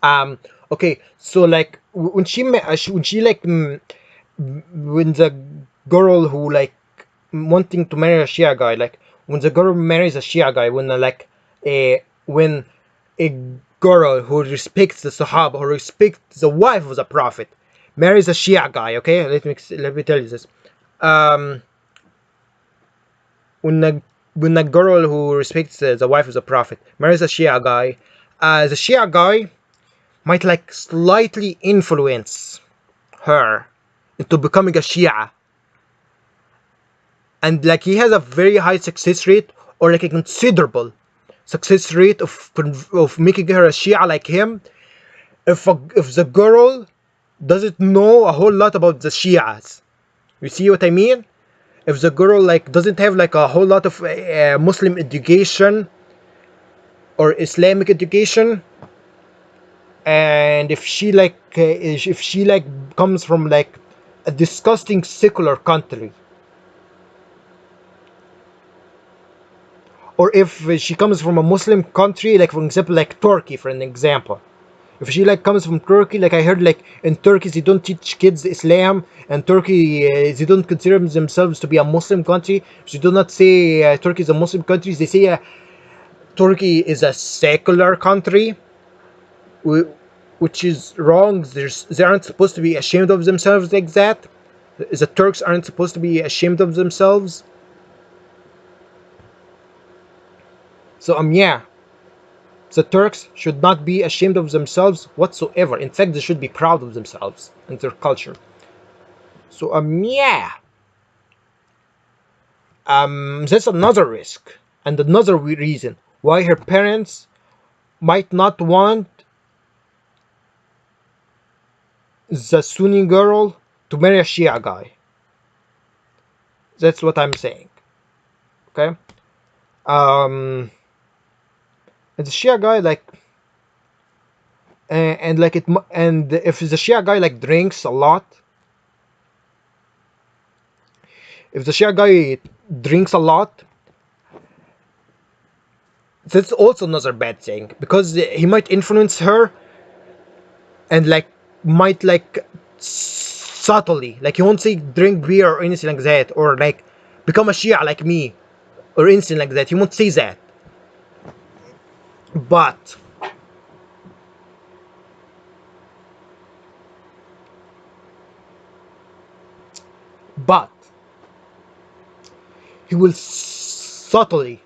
um okay, so like when she like when the girl who like wanting to marry a Shia guy, like when the girl marries a Shia guy, when a girl who respects the Sahaba, who respects the wife of the Prophet, marries a Shia guy. Okay, let me tell you this. Um, when a girl who respects the wife of the Prophet marries a Shia guy, the Shia guy might like slightly influence her into becoming a Shia, and like he has a very high success rate or like a considerable success rate of making her a Shia like him if the girl doesn't know a whole lot about the Shias. You see what I mean? If the girl like doesn't have like a whole lot of Muslim education or Islamic education, and if she like comes from like a disgusting secular country, or if she comes from a Muslim country, like for example like Turkey for an example. If she like comes from Turkey, like I heard like in Turkey they don't teach kids Islam, and Turkey they don't consider themselves to be a Muslim country. They do not say Turkey is a Muslim country. They say Turkey is a secular country, which is wrong. They aren't supposed to be ashamed of themselves like that. The Turks aren't supposed to be ashamed of themselves. So yeah, the Turks should not be ashamed of themselves whatsoever. In fact, they should be proud of themselves and their culture. So yeah, that's another risk and another reason why her parents might not want the Sunni girl to marry a Shia guy. That's what I'm saying. Okay. Um, and the Shia guy like, and like and if the Shia guy like drinks a lot, if the Shia guy drinks a lot, that's also another bad thing because he might influence her and like might like subtly, like he won't say drink beer or anything like that, or like become a Shia like me or anything like that. He won't say that, but but he will subtly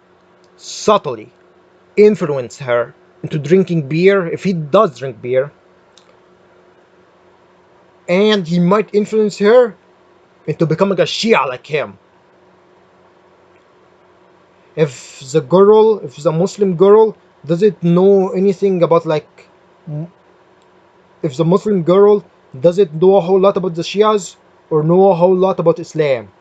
influence her into drinking beer if he does drink beer, and he might influence her into becoming a Shia like him. If the Muslim girl doesn't know anything about like, if the Muslim girl doesn't know a whole lot about the Shias or know a whole lot about Islam.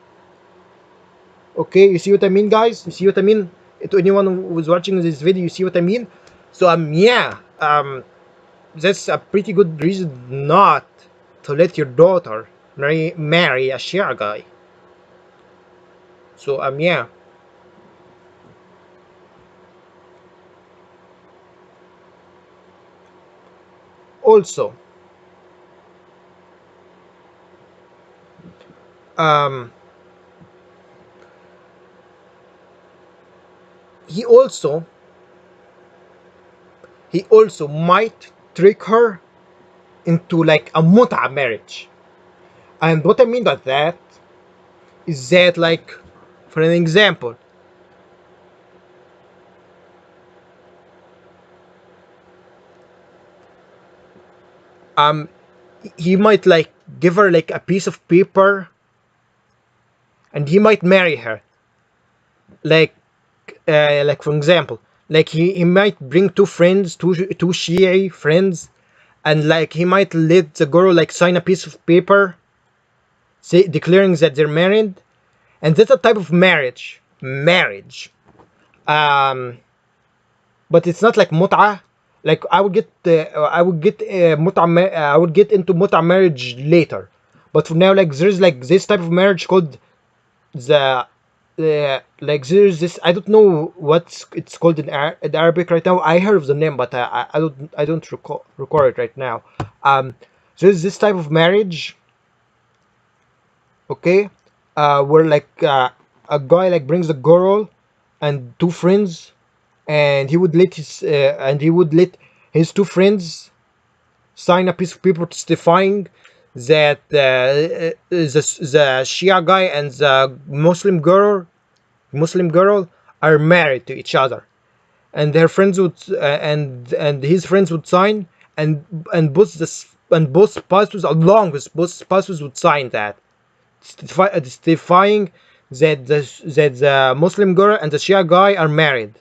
Okay, you see what I mean, guys? You see what I mean? To anyone who's watching this video, you see what I mean? So yeah, that's a pretty good reason not to let your daughter marry a Shia guy. So yeah. Also, um, he also might trick her into like a muta marriage. And what I mean by that is that, like, for an example, um, he might like give her like a piece of paper, and he might marry her. Like for example, like he might bring two friends, two Shia friends, and like he might let the girl like sign a piece of paper, say declaring that they're married, and that's a type of marriage. Um, but it's not like mut'a. Like I would get I would get into mut'a marriage later, but for now, like there's like this type of marriage called the like there's this, I don't know what it's called in Arabic right now. I heard of the name, but I don't recall it right now. Um, there's this type of marriage, okay, where like a guy like brings a girl and two friends, and he would let his two friends sign a piece of paper testifying that the Shia guy and the Muslim girl are married to each other, and their friends would and his friends would sign, and both spouses, along with both spouses, would sign that, testifying that the Muslim girl and the Shia guy are married.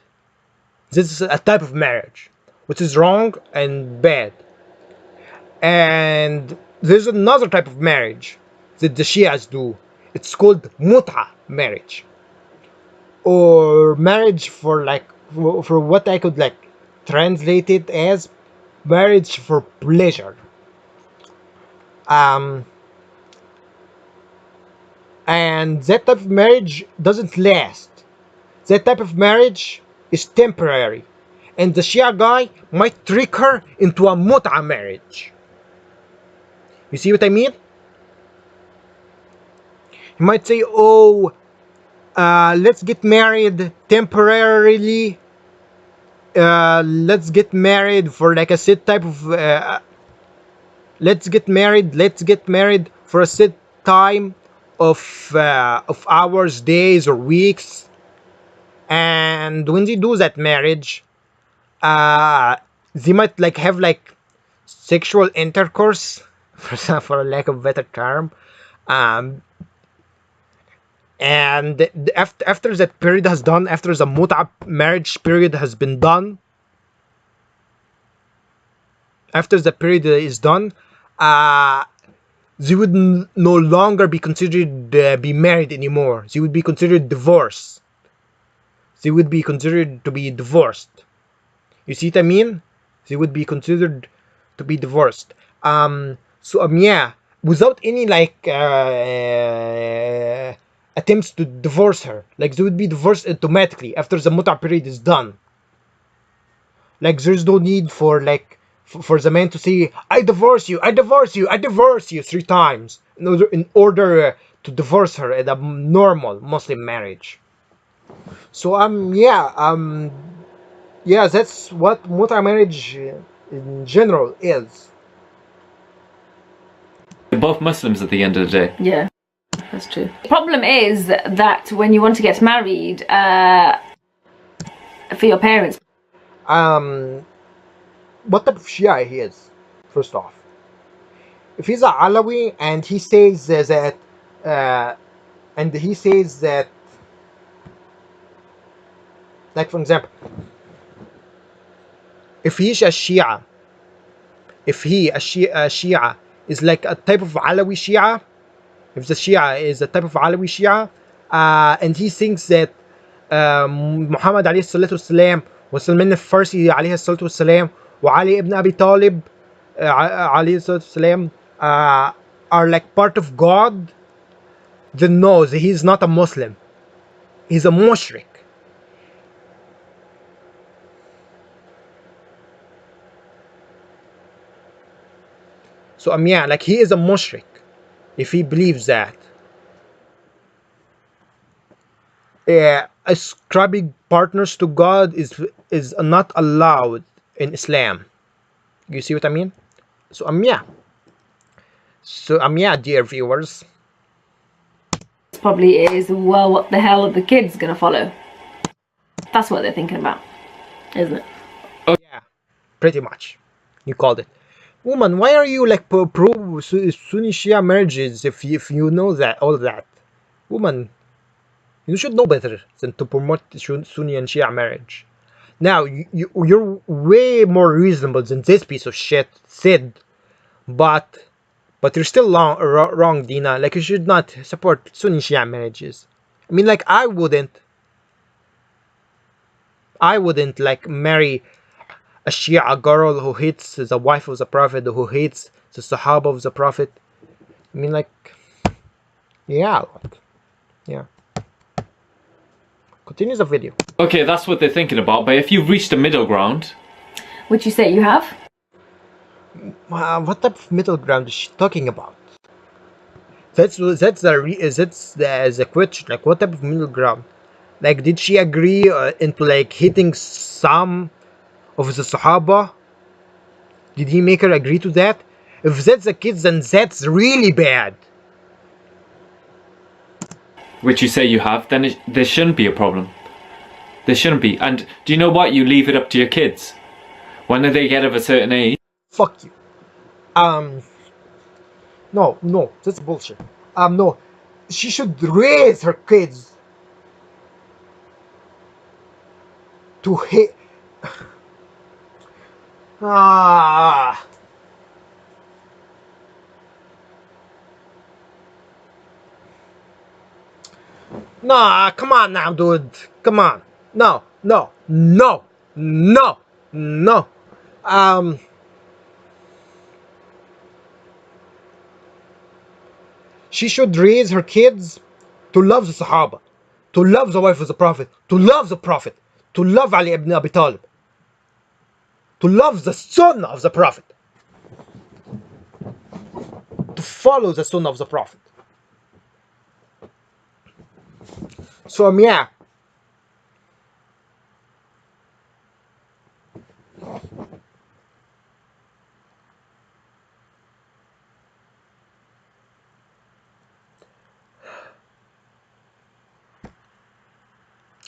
This is a type of marriage which is wrong and bad. And there's another type of marriage that the Shias do. It's called mut'a marriage, or marriage for like, for what I could like translate it as marriage for pleasure. Um, and that type of marriage doesn't last. That type of marriage is temporary, and the Shia guy might trick her into a mut'a marriage. You see what I mean? He might say, "Oh, let's get married temporarily. Let's get married for like a set type of. Let's get married. Let's get married for a set time of hours, days, or weeks." And when they do that marriage, uh, they might like have like sexual intercourse, for lack of a better term. Um, and after that period has done, after the mut'a marriage period has been done, after the period is done, uh, they would no longer be considered be married anymore. They would be considered divorced. They would be considered to be divorced. You see what I mean? They would be considered to be divorced. So yeah, without any like attempts to divorce her, like they would be divorced automatically after the mut'a period is done. Like there's no need for like for the man to say, "I divorce you, I divorce you, I divorce you" 3 times in order to divorce her in a normal Muslim marriage. So yeah, that's what mut'a marriage in general is. They're both Muslims at the end of the day. Yeah, that's true. The problem is that when you want to get married, for your parents. What type of Shia he is, first off. if he's a Alawi and he says uh, that, like for example, if he's a Shia, if he a Shia is like a type of Alawi Shia, if the Shia is a type of Alawi Shia, and he thinks that Muhammad عليه الصلاة والسلام وسلمان الفارسي عليه الصلاة والسلام وعلي ibn Abi Talib عليه الصلاة والسلام are like part of God, then no, he's not a Muslim. He's a mushrik. So yeah, like he is a mushrik if he believes that. Ascribing partners to God is not allowed in Islam. You see what I mean? So yeah. So yeah, dear viewers. Probably is, well, what the hell are the kids gonna follow? That's what they're thinking about, isn't it? Yeah, pretty much. You called it. Woman, why are you like pro Sunni Shia marriages if you know that all that? Woman, you should know better than to promote Sunni and Shia marriage. Now, you're way more reasonable than this piece of shit, Sid. But you're still wrong, Dina. Like, you should not support Sunni Shia marriages. I mean, like, I wouldn't like marry a Shia girl who hates the wife of the Prophet, who hates the Sahaba of the Prophet. I mean, like, yeah, yeah. Continue the video. Okay, that's what they're thinking about, but if you've reached a middle ground... Would you say you have? What type of middle ground is she talking about? That's the question. Like, what type of middle ground? Like, did she agree into like hitting some of the Sahaba? Did he make her agree to that? If that's the case, then that's really bad. which you say you have, then there shouldn't be a problem. There shouldn't be. And do you know what? You leave it up to your kids. When they get of a certain age... Fuck you. No, that's bullshit. No. She should raise her kids to hate... Nah, come on now, dude. Come on. No. She should raise her kids to love the Sahaba, to love the wife of the Prophet, to love the Prophet, to love Ali ibn Abi Talib, to love the Sunnah of the Prophet, to follow the Sunnah of the Prophet. So yeah.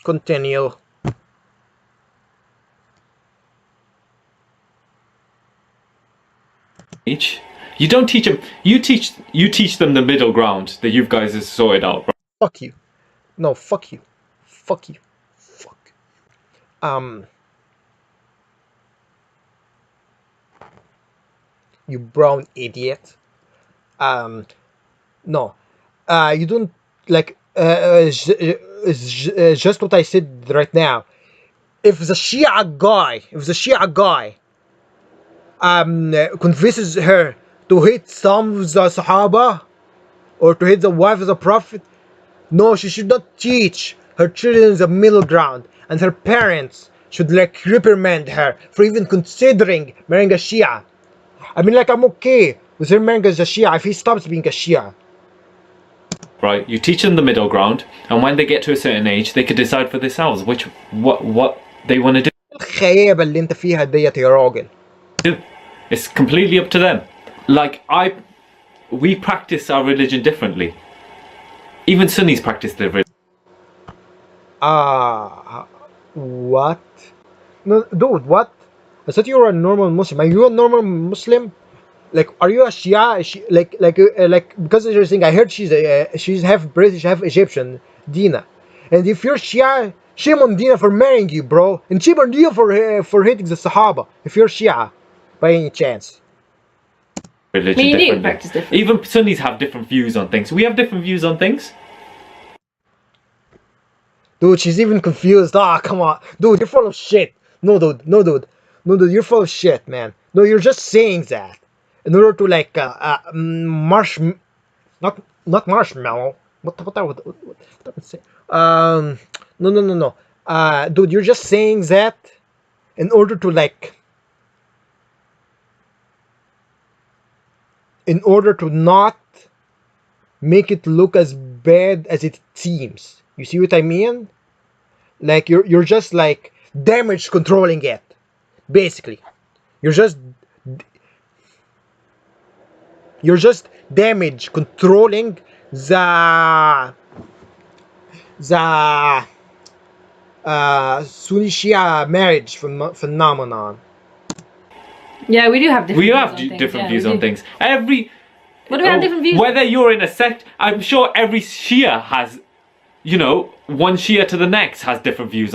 Continue. You don't teach them. You teach them the middle ground that you guys have sorted out. Right? Fuck you. No, fuck you. Fuck you. Fuck. You brown idiot. No. You don't like. Just what I said right now. If the Shia guy convinces her to hate some of the Sahaba or to hate the wife of the Prophet, no, she should not teach her children the middle ground, and her parents should like reprimand her for even considering marrying a Shia. I mean, like, I'm okay with her marrying a Shia if he stops being a Shia. Right, you teach them the middle ground, and when they get to a certain age, they can decide for themselves what they want to do. الخيابة اللي انت فيها ديت يا راجل. It's completely up to them. Like, we practice our religion differently. Even Sunnis practice their religion. What? No, dude, what? I thought you were a normal Muslim. Are you a normal Muslim? Like, are you a Shia? Like because you're saying I heard she's half British, half Egyptian, Dina, and if you're Shia, shame on Dina for marrying you, bro, and shame on you for hating the Sahaba. If you're Shia, by any chance. religion Me and you differently. practice different. Even Sunnis have different views on things. We have different views on things. Dude, she's even confused. Ah, come on. Dude, you're full of shit. No, dude. No, dude. No, dude, you're full of shit, man. No, you're just saying that in order to, like, not marshmallow. What I would say? No, no, no, no. Dude, you're just saying that in order to, like, in order to not make it look as bad as it seems. You see what I mean? Like, you're just, like, damage controlling it, basically. You're just you're just damage controlling the Sunni Shia marriage phenomenon. Yeah, we do have different We views have on things. different Yeah, views we on do. things. Every What do we have different views? whether you're in a sect, I'm sure every Shia has, one Shia to the next has different views.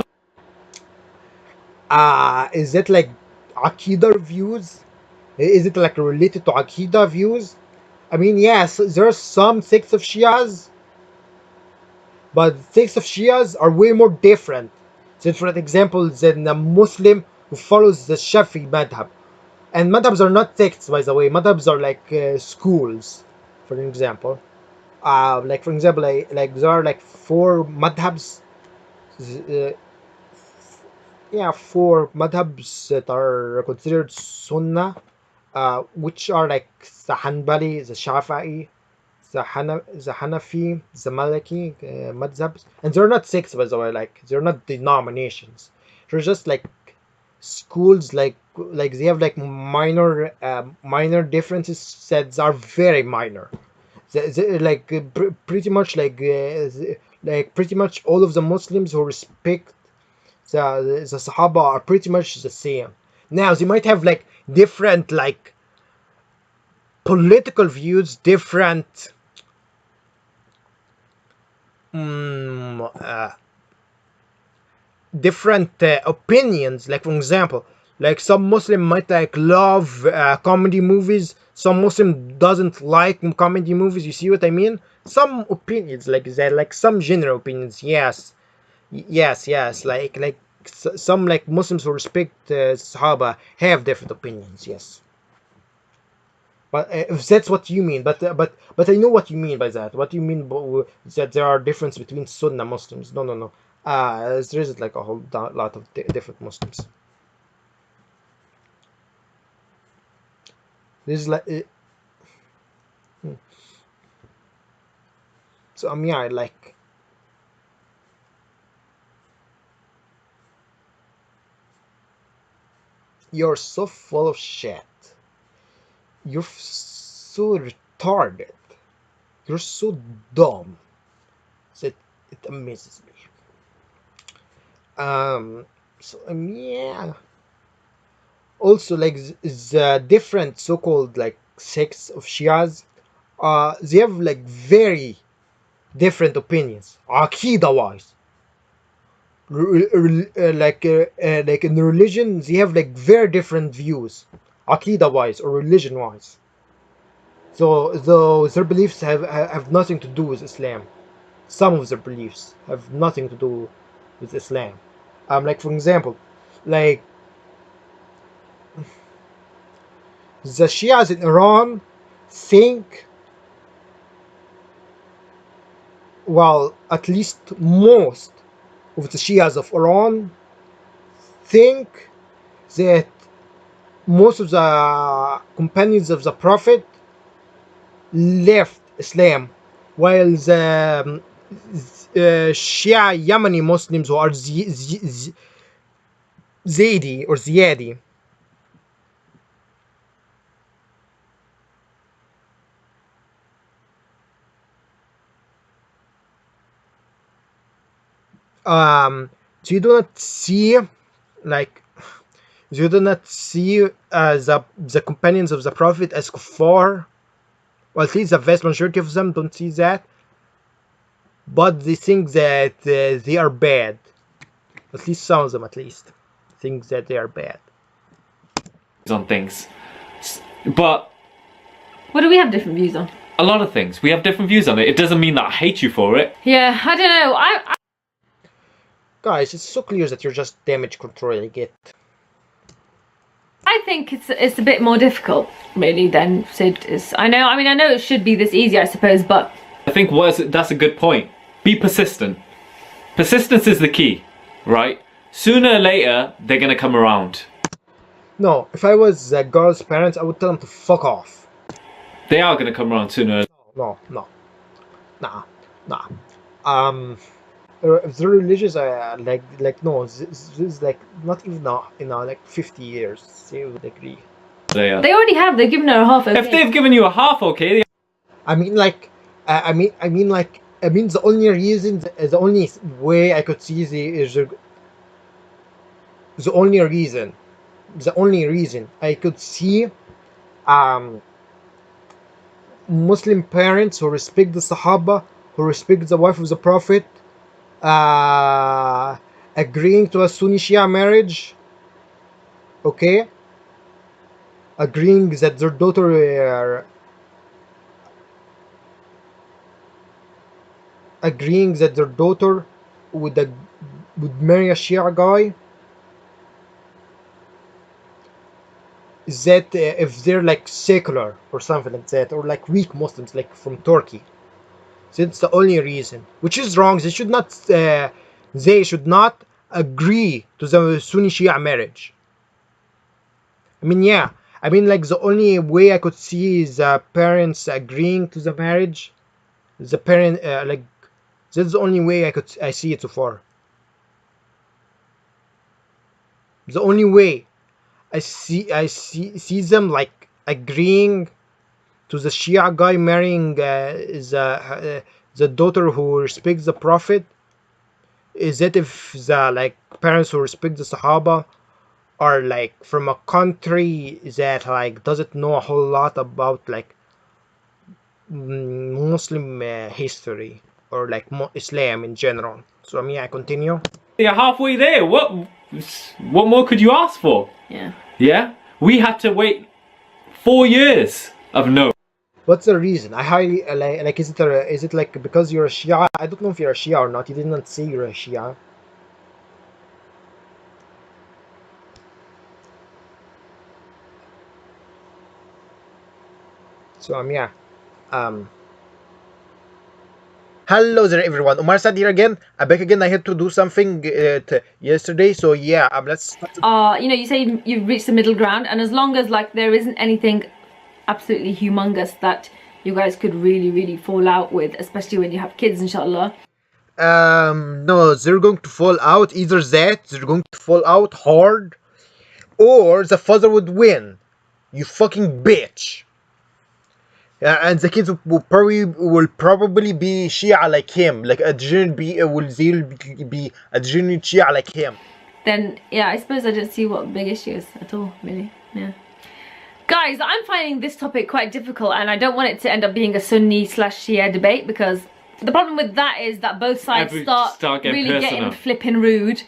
Is it like Aqidah views? Is it like related to Aqidah views? I mean, yes, there are some sects of Shias, but sects of Shias are way more different. So, for example, than a Muslim who follows the Shafi madhab. And madhabs are not sects, by the way. Madhabs are like schools, for example. Like for example, like there are like four madhabs. Uh, yeah, four madhabs that are considered Sunnah, which are like the Hanbali, the Shafi'i, the Hanafi, the Maliki madhabs, and they're not sects, by the way. Like they're not denominations. They're just like schools, like they have like minor differences that are very minor. Like pretty much like pretty much all of the Muslims who respect the Sahaba are pretty much the same. Now they might have like different like political views, mm, uh, different opinions. Like for example, like some Muslim might like love comedy movies, some Muslim doesn't like comedy movies. You see what I mean? Some opinions like that, like some general opinions. Yes, yes. Some like Muslims who respect Sahaba have different opinions. Yes. But if that's what you mean, but I know what you mean by that. What you mean that there are difference between Sunnah Muslims? No, no, no. There is like a whole lot of different Muslims. This is like so. Yeah, like you're so full of shit. You're so retarded. You're so dumb. That it amazes me. So yeah. Also, like the different so-called like sects of Shias, they have like very different opinions, Aqidah wise. Like in religion, they have like very different views, Aqidah wise or religion wise. So their beliefs have nothing to do with Islam. Some of their beliefs have nothing to do with Islam. Like for example, like the Shias in Iran think, well, at least most of the Shias of Iran think that most of the companions of the Prophet left Islam, while the Shia Yemeni Muslims who are Zaydi or Ziyadi, um, so you do not see like You do not see the companions of the Prophet as kuffar. Well, at least the vast majority of them don't see that. But they think that they are bad. At least some of them, at least, think that they are bad. On things. But What do we have different views on? a lot of things. We have different views on it. It doesn't mean that I hate you for it. Yeah, I don't know. Guys, it's so clear that you're just damage controlling it. I think it's a bit more difficult, really, than Sid is. I know it should be this easy, I suppose, but I think that's a good point. Be persistent. Persistence is the key, right? Sooner or later, they're gonna come around. No, if I was a girl's parents, I would tell them to fuck off. They are gonna come around sooner. No. Nah. If they're religious, no, this is like not even like 50 years. They would agree. They are. they already have. They've given her a half. If they've given you a half, okay. I mean, the only reason, the only way I could see the only reason I could see Muslim parents who respect the Sahaba, who respect the wife of the Prophet, agreeing to a Sunni Shia marriage, okay? Agreeing that their daughter would marry a Shia guy, is that if they're like secular or something like that, or like weak Muslims like from Turkey. That's the only reason, which is wrong. They should not agree to the Sunni Shia marriage. Like the only way I could see is parents agreeing to the marriage. The parent that's the only way I see it so far. The only way I see them like agreeing to the Shia guy marrying the daughter who respects the Prophet is that if the like parents who respect the Sahaba are like from a country that like doesn't know a whole lot about like Muslim history or like Islam in general. So I continue. You're halfway there. What more could you ask for? Yeah. Yeah? We had to wait 4 years of no. What's the reason? I highly like. Is it like because you're a Shia? I don't know if you're a Shia or not. You did not say you're a Shia. So hello there everyone. Umar Saad here again. I'm back again. I had to do something yesterday. So yeah, let's. You say you've reached the middle ground, and as long as like there isn't anything absolutely humongous that you guys could really fall out with, especially when you have kids, inshallah. No, they're going to fall out. Either that, they're going to fall out hard, or the father would win. You fucking bitch. And the kids will probably be Shia like him, like a genuine be a genuine Shia like him. Then yeah, I suppose I don't see what big issue is at all, really. Yeah. Guys, I'm finding this topic quite difficult, and I don't want it to end up being a Sunni/Shia debate, because the problem with that is that both sides start really getting flipping rude.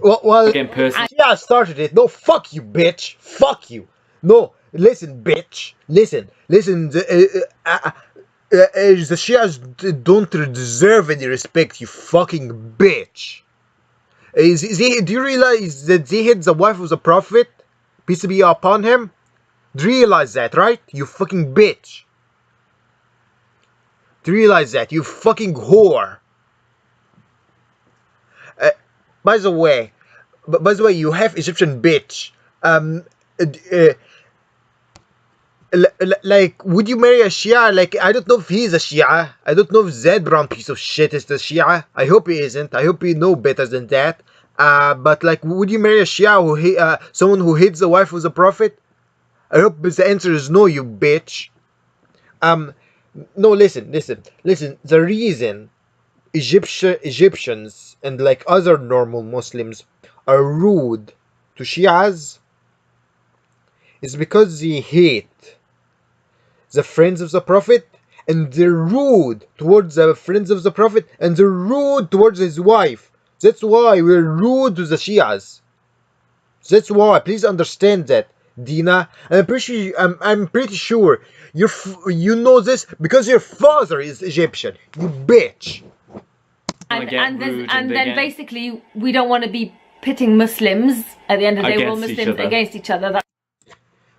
Well, Shia started it. No, fuck you, bitch. Fuck you. No, listen, bitch. Listen. The Shias don't deserve any respect, you fucking bitch. Do you realize that they hit the wife of the Prophet? Peace be upon him. Do you realize that, right? You fucking bitch. Do you realize that? You fucking whore. By the way, you have Egyptian bitch. Like, would you marry a Shia? Like, I don't know if he's a Shia. I don't know if that brown piece of shit is the Shia. I hope he isn't. I hope he know better than that. But like, would you marry a Shia someone who hates the wife of the Prophet? I hope the answer is no, you bitch. No, listen. The reason Egyptians and like other normal Muslims are rude to Shias is because they hate the friends of the Prophet, and they're rude towards the friends of the Prophet, and they're rude towards his wife. That's why we're rude to the Shias. That's why. Please understand that, Dina. And I'm pretty sure you know this because your father is Egyptian. You bitch. And then basically we don't want to be pitting Muslims at the end of the day. We're all Muslims against each other.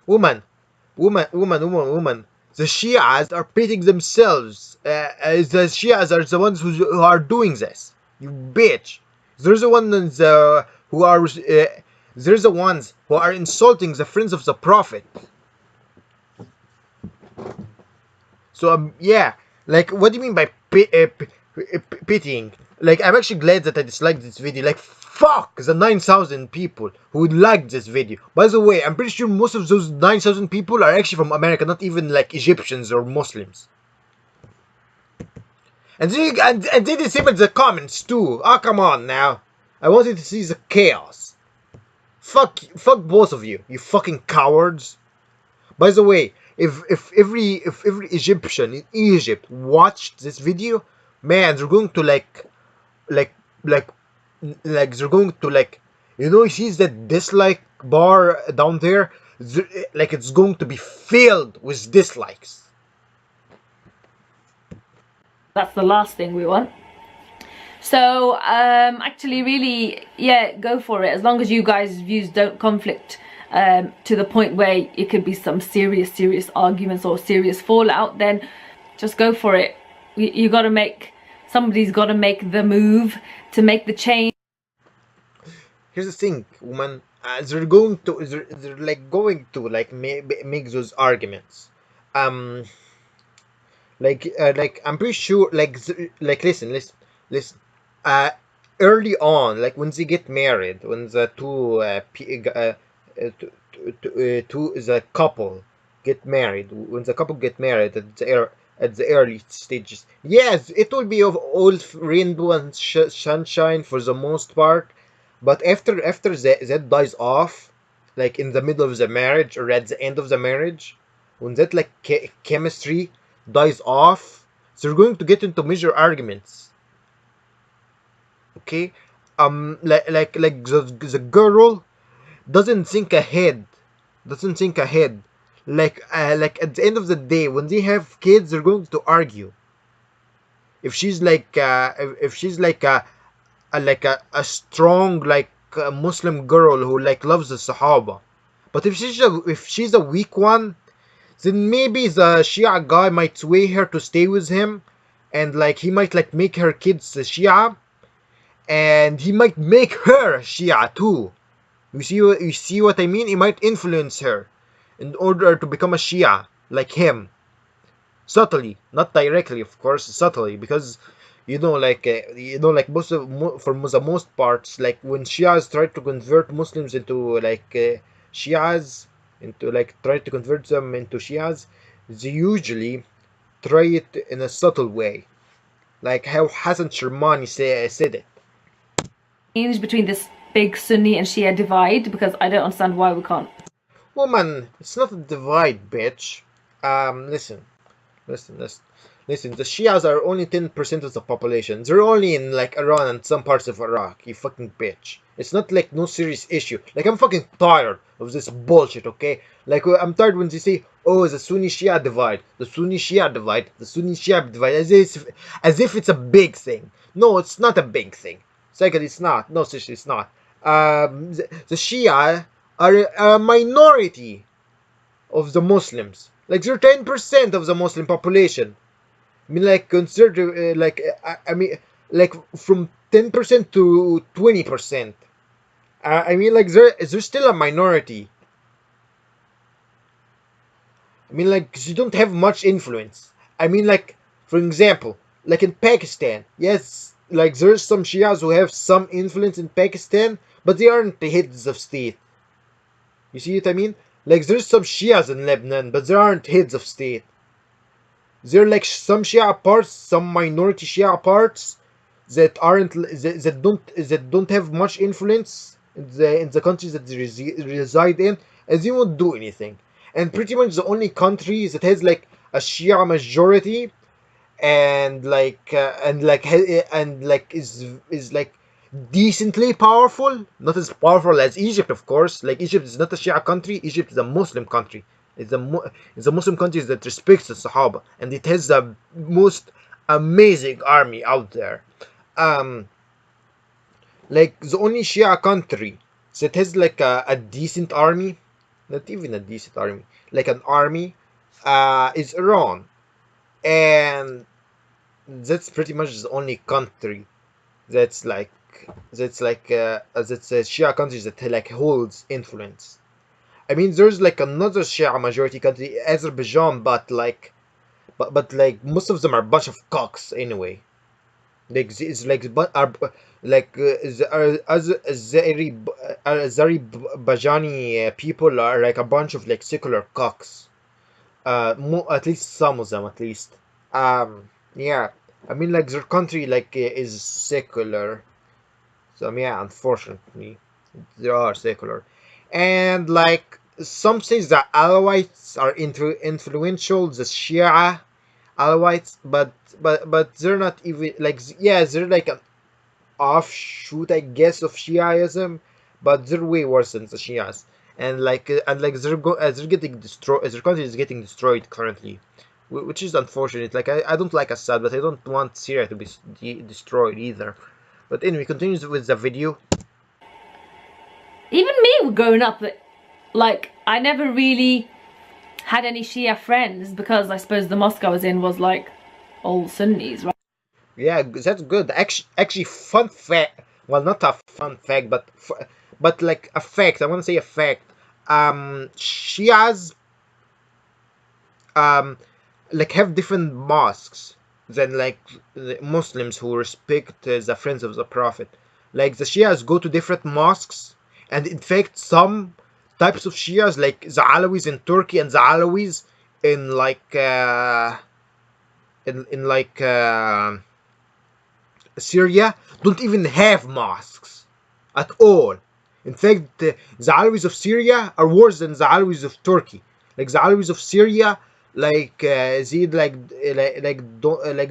Woman. The Shias are pitting themselves. The Shias are the ones who are doing this. You bitch. They're the ones who are. They're the ones who are insulting the friends of the Prophet. So yeah, like, what do you mean by pitying? Like, I'm actually glad that I disliked this video. Like, fuck the 9,000 people who liked this video. By the way, I'm pretty sure most of those 9,000 people are actually from America, not even like Egyptians or Muslims. And they disabled the comments too. Oh, come on now. I wanted to see the chaos. Fuck both of you, you fucking cowards. By the way, if every Egyptian in Egypt watched this video, man, they're going to like they're going to like, you see that dislike bar down there, like it's going to be filled with dislikes. That's the last thing we want. So actually, really, yeah, go for it. As long as you guys' views don't conflict to the point where it could be some serious arguments or serious fallout, then just go for it. You got to somebody's got to make the move to make the change. Here's the thing, woman. They're going to make those arguments. Like I'm pretty sure, listen. Early on, like when they get married, when the the couple get married, at the early stages, yes, it will be of all rainbow and sunshine for the most part. But after that dies off, like in the middle of the marriage or at the end of the marriage, when that like chemistry dies off, they're going to get into major arguments. Okay, the girl doesn't think ahead. Like at the end of the day, when they have kids, they're going to argue. If she's like a strong Muslim girl who like loves the Sahaba, but if she's a weak one, then maybe the Shia guy might sway her to stay with him, and like he might like make her kids the Shia, and he might make her a Shia too. You see what I mean? He might influence her in order to become a Shia like him, subtly, not directly, of course, subtly, because for the most parts, like when Shias try to convert Muslims into Shias, try to convert them into Shias, they usually try it in a subtle way, like how Hassan Sharmani said it. Between this big Sunni and Shia divide, because I don't understand why we can't. Woman, it's not a divide, bitch. Listen. The Shias are only 10% of the population. They're only in like Iran and some parts of Iraq, you fucking bitch. It's not like no serious issue. Like, I'm fucking tired of this bullshit, okay? Like, I'm tired when they say, oh, the Sunni Shia divide, the Sunni Shia divide, the Sunni Shia divide, as if it's a big thing. No, it's not a big thing. Second, it's not. No, seriously, it's not. The Shia are a minority of the Muslims. Like, they're 10% of the Muslim population. I mean, like, consider, like, from 10% to 20%. I mean, like, they're still a minority. I mean, like, you don't have much influence. I mean, like, for example, like in Pakistan, yes, like, there's some Shias who have some influence in Pakistan, but they aren't the heads of state. You see what I mean? Like, there's some Shias in Lebanon, but they aren't heads of state. There are like some Shia parts, some minority Shia parts that don't have much influence in the countries that they reside in, and they won't do anything. And pretty much the only country that has like a Shia majority and like is like decently powerful, not as powerful as Egypt, of course. Like Egypt is not a Shia country. Egypt is a Muslim country. It's a Muslim country that respects the Sahaba, and it has the most amazing army out there. Um, like the only Shia country that has like a decent army, not even a decent army, like an army, is Iran, and that's pretty much the only country that's like that's a Shia country that like holds influence. I mean, there's like another Shia majority country, Azerbaijan, but like most of them are a bunch of cocks anyway. Like it's like but are like Azerbaijani people are like a bunch of like secular cocks. At least some of them, at least. Yeah. I mean, like their country like is secular. So yeah, unfortunately, they are secular, and like some says that Alawites are influential, the Shia Alawites, but they're not even like yeah, they're like an offshoot, I guess, of Shiaism, but they're way worse than the Shias, and like they're getting destroyed. Their country is getting destroyed currently, which is unfortunate. Like I don't like Assad, but I don't want Syria to be destroyed either. But anyway, continues with the video. Even me growing up, like, I never really had any Shia friends because I suppose the mosque I was in was like all Sunnis, right? Yeah, that's good. Actually, fun fact. Well, not a fun fact, but like a fact. I want to say a fact. Shias um like have different mosques than like the Muslims who respect the friends of the Prophet. Like the Shias go to different mosques, and in fact, some types of Shias, like the Alawis in Turkey and the Alawis in like in like Syria, don't even have mosques at all. In fact, the Alawis of Syria are worse than the Alawis of Turkey. Like the Alawis of Syria, they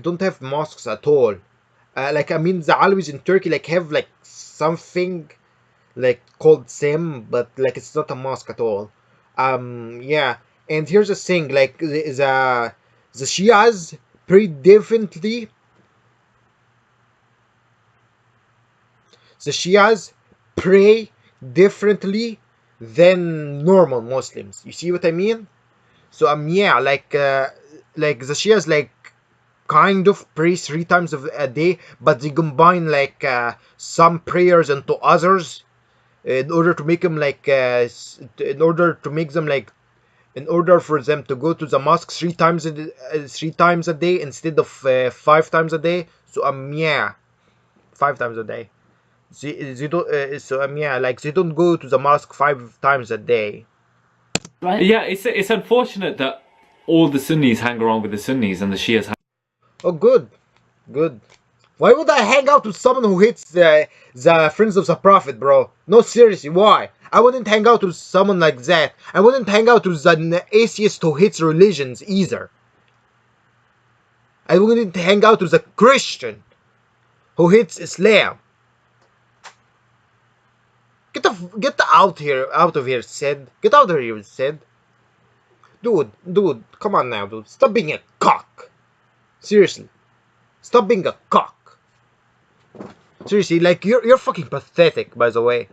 don't have mosques at all. Like I mean, the Alawis in Turkey like have like something like called Sim, but like it's not a mosque at all. Yeah, and here's the thing: like the Shias pretty differently. The Shias pray differently than normal Muslims. You see what I mean? So yeah, like the Shias like kind of pray 3 times a day, but they combine like some prayers into others in order to make them like in order to make them like in order for them to go to the mosque 3 times a day instead of 5 times a day. So yeah, 5 times a day. They don't so yeah, like they don't go to the mosque 5 times a day. Right? Yeah, it's unfortunate that all the Sunnis hang around with the Sunnis and the Shias. Oh, good, good. Why would I hang out with someone who hates the friends of the Prophet, bro? No, seriously, why? I wouldn't hang out with someone like that. I wouldn't hang out with an atheist who hates religions either. I wouldn't hang out with a Christian who hates Islam. Get out of here, Sid. Get out of here, Sid. Dude, come on now, dude. Stop being a cock. Seriously, stop being a cock. Seriously, like you're fucking pathetic. By the way,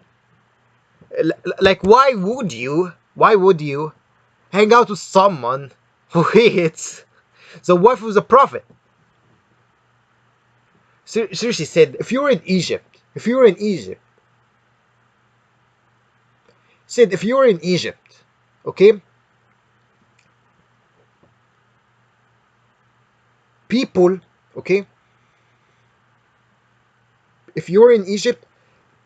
like why would you? Why would you hang out with someone who hates the wife of the Prophet? Seriously, Sid. If you were in Egypt, Sid, if you were in Egypt, okay, people, okay, if you were in Egypt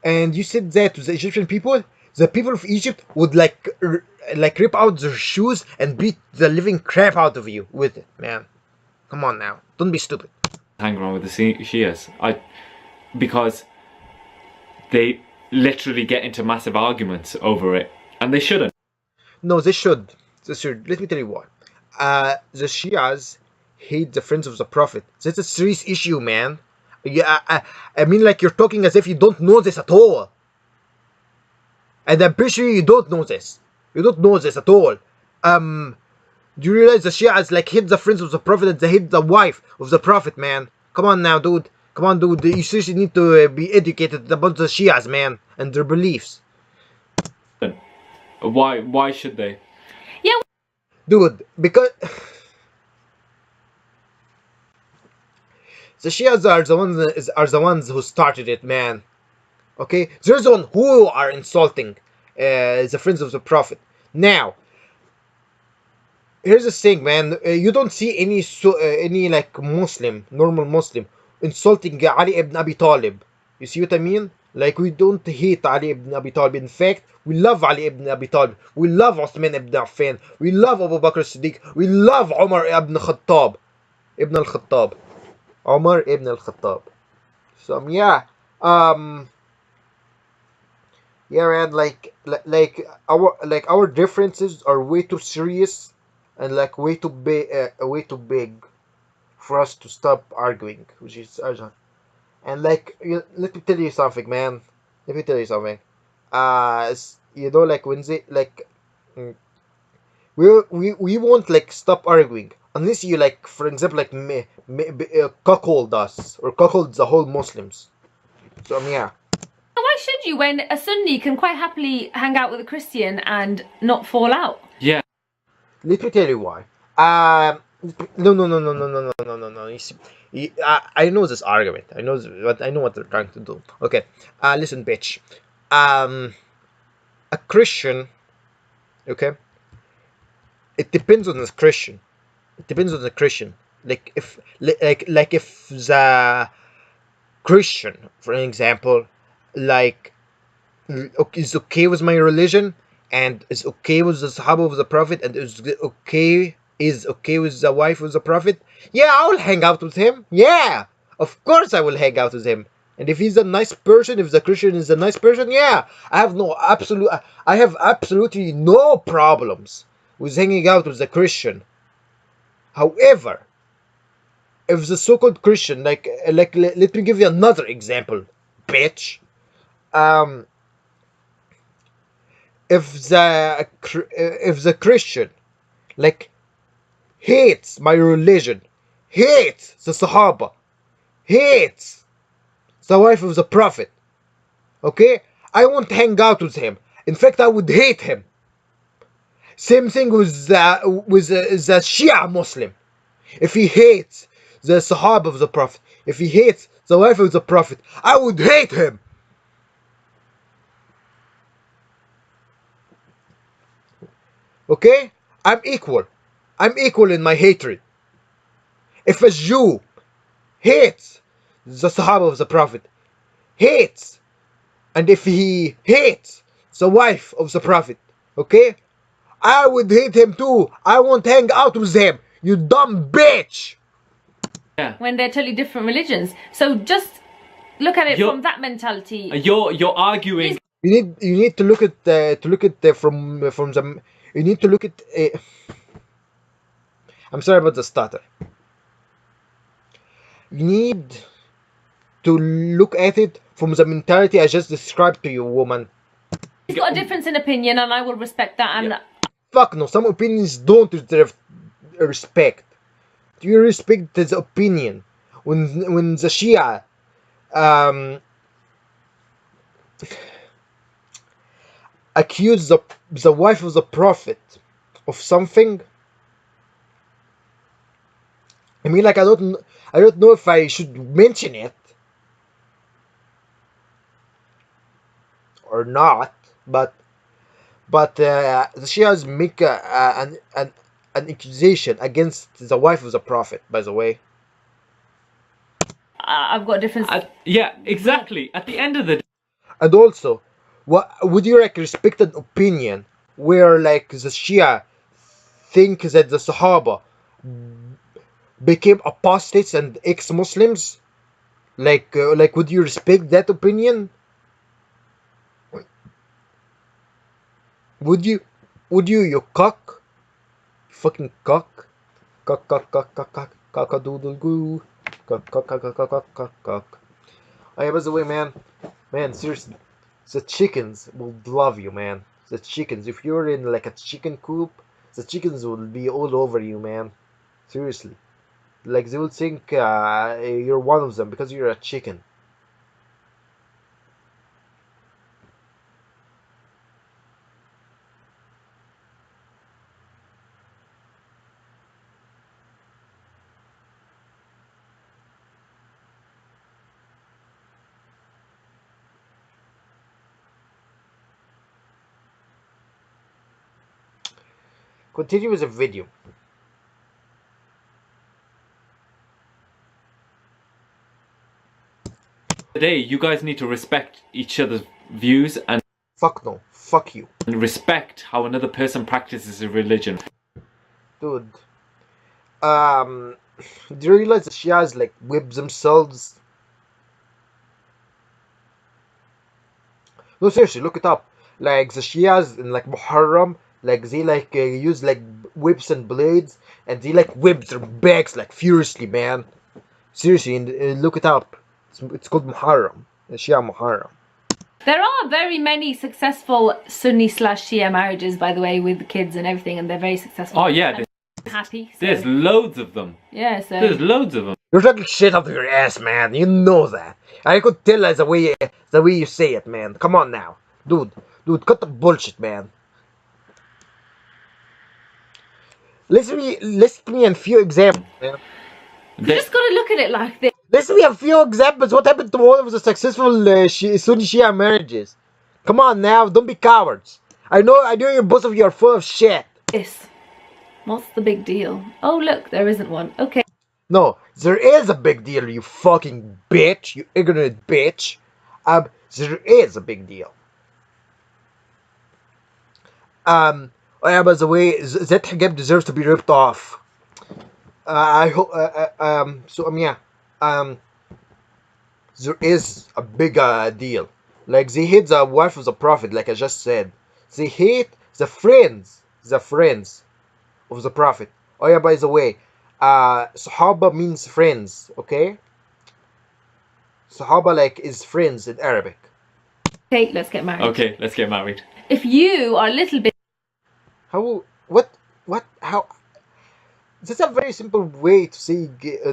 and you said that to the Egyptian people, the people of Egypt would like rip out their shoes and beat the living crap out of you with it, man. Come on now, don't be stupid. Hang around with the Shias, because they literally get into massive arguments over it, and they shouldn't. No, they should. They should. Let me tell you why. The Shias hate the friends of the Prophet. That's a serious issue, man. Yeah, I mean, like, you're talking as if you don't know this at all. And I'm pretty sure you don't know this. You don't know this at all. Do you realize the Shias like hate the friends of the Prophet and they hate the wife of the Prophet, man? Come on now, dude. Come on, dude. You seriously need to be educated about the Shias, man, and their beliefs. Why should they? Yeah. Dude, because the Shias are the ones who started it, man. Okay, they're the one who are insulting the friends of the Prophet. Now, here's the thing, man. You don't see any like normal Muslim, insulting Ali ibn Abi Talib. You see what I mean? Like, we don't hate Ali ibn Abi Talib. In fact, we love Ali ibn Abi Talib. We love Uthman ibn Affan. We love Abu Bakr Siddiq. We love Umar ibn Khattab. Ibn al-Khattab. Umar ibn al-Khattab. So, yeah. Yeah, man, our differences are way too serious and like way too big for us to stop arguing, which is urgent. And like, let me tell you something, man. Let me tell you something. Like when they like, we won't like stop arguing unless you like, for example, like cuckold us or cuckold the whole Muslims. So yeah. Why should you when a Sunni can quite happily hang out with a Christian and not fall out? Yeah. Let me tell you why. No. You see, I know this argument. I know what they're trying to do. Okay. Listen, bitch. A Christian. Okay. It depends on the Christian. It depends on the Christian. Like if the Christian, for example, like is okay with my religion and is okay with the Sahaba of the Prophet and is okay with the wife of the Prophet, yeah, I will hang out with him. Yeah, of course I will hang out with him. And if he's a nice person, if the Christian is a nice person, yeah, I have absolutely no problems with hanging out with the Christian. However, if the so-called Christian, let me give you another example, bitch. If the Christian like hates my religion, hates the Sahaba, hates the wife of the Prophet, okay, I won't hang out with him. In fact, I would hate him. Same thing with the Shia Muslim. If he hates the Sahaba of the Prophet, if he hates the wife of the Prophet, I would hate him. Okay? I'm equal. I'm equal in my hatred. If a Jew hates the Sahaba of the Prophet, hates, and if he hates the wife of the Prophet, okay, I would hate him too. I won't hang out with him. You dumb bitch. Yeah. When they're totally different religions. So just look at it from that mentality. You're arguing. You need to look at from the. You need to look at. I'm sorry about the stutter. You need to look at it from the mentality I just described to you, woman. He's got a difference in opinion, and I will respect that. And fuck no, some opinions don't deserve respect. Do you respect his opinion when the Shia accuse the wife of the Prophet of something? I mean, like, I don't know if I should mention it or not, but the Shias make an accusation against the wife of the Prophet, by the way. I've got a difference. Yeah, exactly. At the end of the day. And also, what would you like respect an opinion where like the Shia think that the Sahaba became apostates and ex-Muslims? Like would you respect that opinion? Would you? Would you? You cock? Fucking cock? Cock cock cock cock cock cock a doodle goo. Cock cock cock cock cock cock cock cock. Oh yeah, by the way, man, seriously, the chickens will love you, man. The chickens, if you're in like a chicken coop, the chickens will be all over you, man. Seriously, like they will think you're one of them because you're a chicken. Continue with the video. Today, you guys need to respect each other's views and Fuck no. Fuck you. respect how another person practices a religion. Dude. Do you realize the Shias like whip themselves? No, seriously, look it up. Like the Shias in like Muharram, like they like use like whips and blades, and they like whip their backs like furiously, man. Seriously, and look it up. It's called Muharram, Shia Muharram. There are very many successful Sunni slash Shia marriages, by the way, with kids and everything, and they're very successful. Oh yeah, Happy. So. there's loads of them. Yeah, so. There's loads of them. You're talking shit out of your ass, man. You know that. I could tell the way you say it, man. Come on now, dude, cut the bullshit, man. Listen to me in a few examples, man. You just gotta look at it like this. Listen to me a few examples. What happened to all of the successful Sunni Shia marriages? Come on now, don't be cowards. I know you both of you are full of shit. What's the big deal? Oh look, there isn't one. Okay. No, there is a big deal, you fucking bitch, you ignorant bitch. There is a big deal. Oh yeah, by the way, that hijab deserves to be ripped off. I hope. Yeah. There is a big deal. Like they hate the wife of the prophet, like I just said. They hate the friends of the prophet. Oh yeah, by the way, Sahaba means friends. Okay. Sahaba like is friends in Arabic. Okay, let's get married. Okay, let's get married. If you are a little bit How? What? How? This is a very simple way to say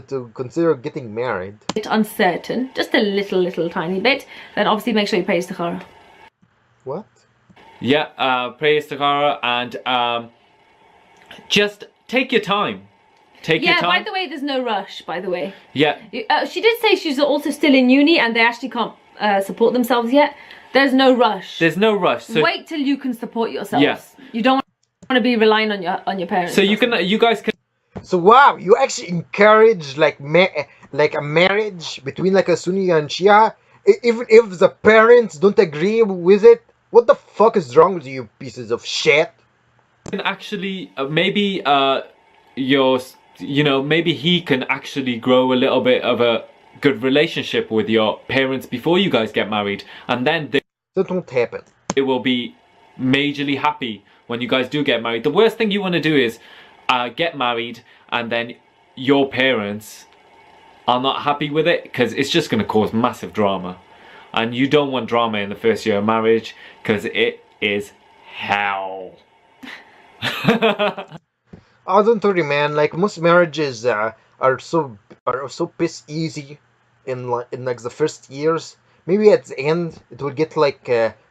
to consider getting married. uncertain, just a little tiny bit, then obviously make sure you pray istikhara. What? Yeah, pray istikhara and just take your time. Take your time. Yeah, by the way, there's no rush, by the way. Yeah. She did say she's also still in uni and they actually can't support themselves yet. There's no rush. There's no rush. So wait till you can support yourselves. Yes. You don't want to be relying on your parents. So you guys can. So wow, you actually encourage like a marriage between like a Sunni and Shia, even if the parents don't agree with it. What the fuck is wrong with you pieces of shit? Can actually maybe maybe he can actually grow a little bit of a good relationship with your parents before you guys get married, and then That won't happen. they will be majorly happy when you guys do get married. The worst thing you want to do is get married and then your parents are not happy with it, because it's just going to cause massive drama, and you don't want drama in the first year of marriage because it is hell. Oh, don't worry, man. Like most marriages are so piss easy in like the first years. Maybe at the end it will get like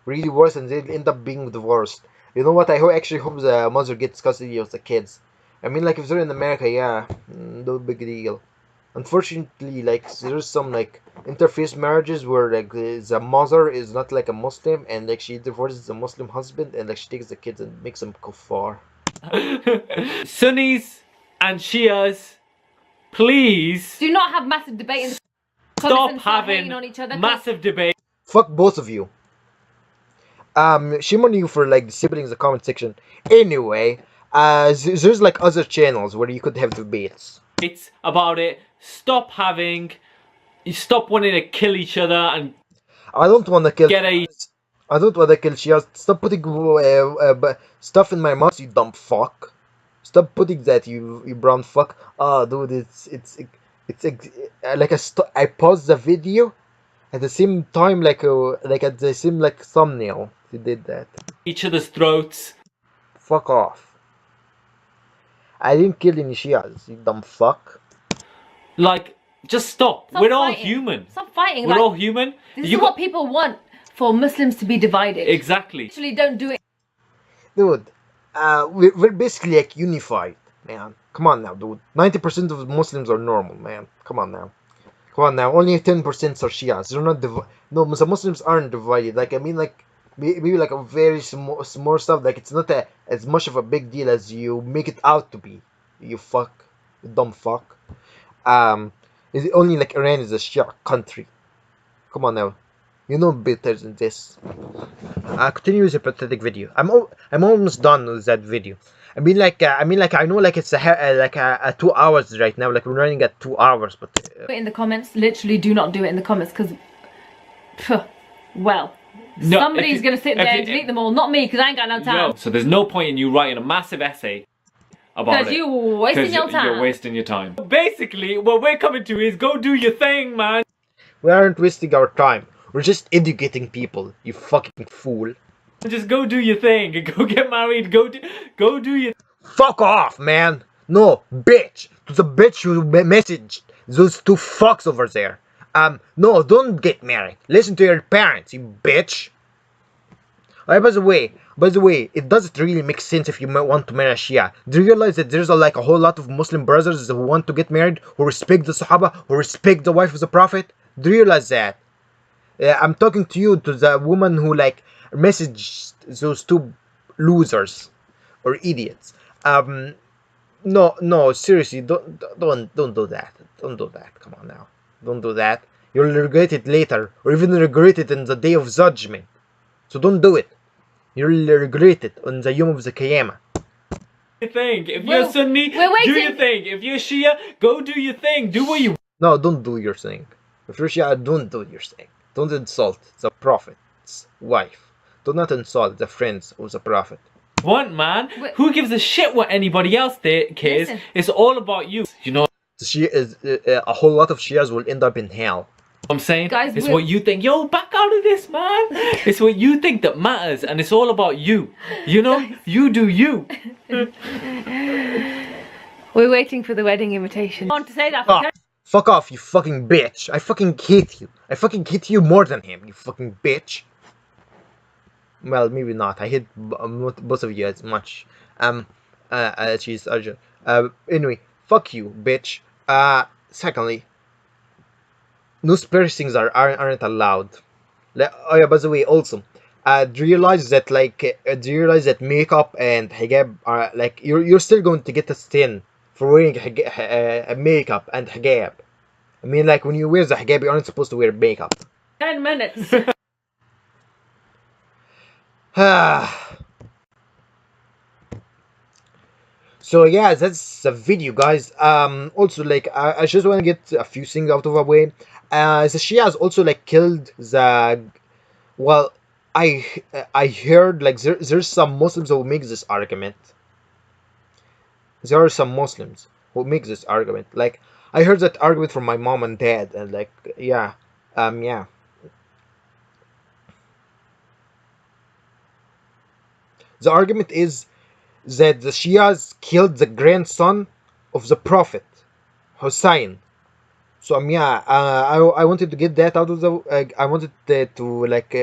really worse, and they'll end up being divorced. You know what? Actually hope the mother gets custody of the kids. I mean, like if they're in America, yeah, no big deal. Unfortunately, like there's some like interface marriages where like the mother is not like a Muslim, and like she divorces the Muslim husband, and like she takes the kids and makes them kuffar. Sunnis and Shias, please do not have massive debate in the stop and start having hating on each other, massive debate. Fuck both of you. Shame on you for like disabling the comment section. Anyway, there's like other channels where you could have debates. It's about it. Stop wanting to kill each other and I don't want to kill. I don't wanna kill Shias. Stop putting stuff in my mouth, you dumb fuck. Stop putting that, you brown fuck. Ah, dude, it's like I paused the video at the same time, like at the same like thumbnail. You did that. Each other's throats. Fuck off. I didn't kill any Shias, you dumb fuck. Like, just stop. Stop We're all fighting. human. Stop fighting. We're like, all human. This You is what people want for Muslims to be divided. Exactly. Actually, don't do it. Dude, we're basically like unified, man. Come on now, dude. 90% of Muslims are normal, man. Come on now. Come on now. Only 10% are Shias. They're not no, the Muslims aren't divided. Like, I mean, like, maybe like a very small stuff. Like, it's not as much of a big deal as you make it out to be. You fuck. You dumb fuck. Is it only like Iran is a Shia country? Come on now. You know better than this. Continue with your pathetic video. I'm almost done with that video. I mean, like, I know, like, it's a 2 hours right now. Like, we're running at 2 hours, but Do it in the comments. Literally, do not do it in the comments because, well, No, somebody's gonna sit there and if- delete them all. Not me, because I ain't got no time. No. So there's no point in you writing a massive essay about it. Because you wasting your time. You're wasting your time. Basically, what we're coming to is go do your thing, man. we aren't wasting our time. We're just educating people. You fucking fool. Just go do your thing. Go get married. Go do your. Fuck off, man. No, bitch. To the bitch who messaged those two fucks over there. No, don't get married. Listen to your parents, you bitch. By the way, it doesn't really make sense if you want to marry a Shia. Do you realize that there's like a whole lot of Muslim brothers who want to get married, who respect the Sahaba, who respect the wife of the Prophet? Do you realize that? I'm talking to you, to the woman who like messaged those two losers or idiots. No, seriously, don't do that. Don't do that. Come on now, don't do that. You'll regret it later, or even regret it in the day of judgment. So don't do it. You'll regret it on the Yom of the Qiyamah. Thing. If you're Sunni, we're waiting. do your thing. If you're Shia, go do your thing. Do what you. No, don't do your thing. If you're Shia, don't do your thing. Don't insult the Prophet's wife. Do not insult the friends of the Prophet. Want, man. Who gives a shit what anybody else cares? Listen. It's all about you. You know what The Shia is a whole lot of Shias will end up in hell. I'm saying? Guys, it's we're- what you think. Yo, back out of this, man. It's what you think that matters, and it's all about you. You know, you do you. We're waiting for the wedding invitation. I want to say that. Ah, fuck off, you fucking bitch. I fucking hate you. I fucking hate you more than him, you fucking bitch. Well, maybe not. I hate both of you as much. She's Arjun. Anyway, fuck you, bitch. Secondly, nose piercings aren't allowed. Oh yeah, by the way, also, do you realize that makeup and hijab are like you're still going to get a stain for wearing makeup and hijab? I mean, like when you wear the hijab, you aren't supposed to wear makeup. 10 minutes. So yeah, that's the video, guys. Also, like I just want to get a few things out of the way. The Shias also like killed the. Well, I heard like there's some Muslims who make this argument. There are some Muslims who make this argument. Like I heard that argument from my mom and dad, and like yeah. The argument is that the Shias killed the grandson of the Prophet, Hussein. So I wanted to get that out of the. I wanted to like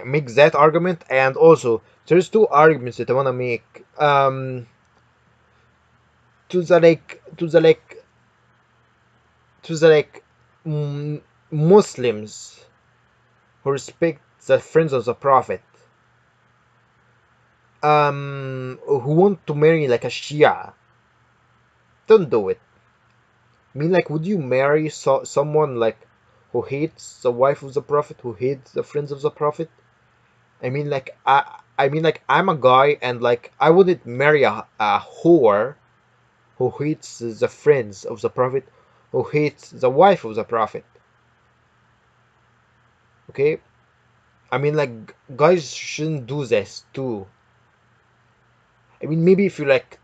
make that argument, and also there's two arguments that I want to make. To the Muslims who respect the friends of the Prophet. Who want to marry like a Shia, don't do it. I mean, like, would you marry someone like who hates the wife of the Prophet, who hates the friends of the Prophet? I mean, like, I'm a guy, and like I wouldn't marry a whore who hates the friends of the Prophet, who hates the wife of the Prophet. Okay, I mean, like, guys shouldn't do this too. I mean, maybe if you like,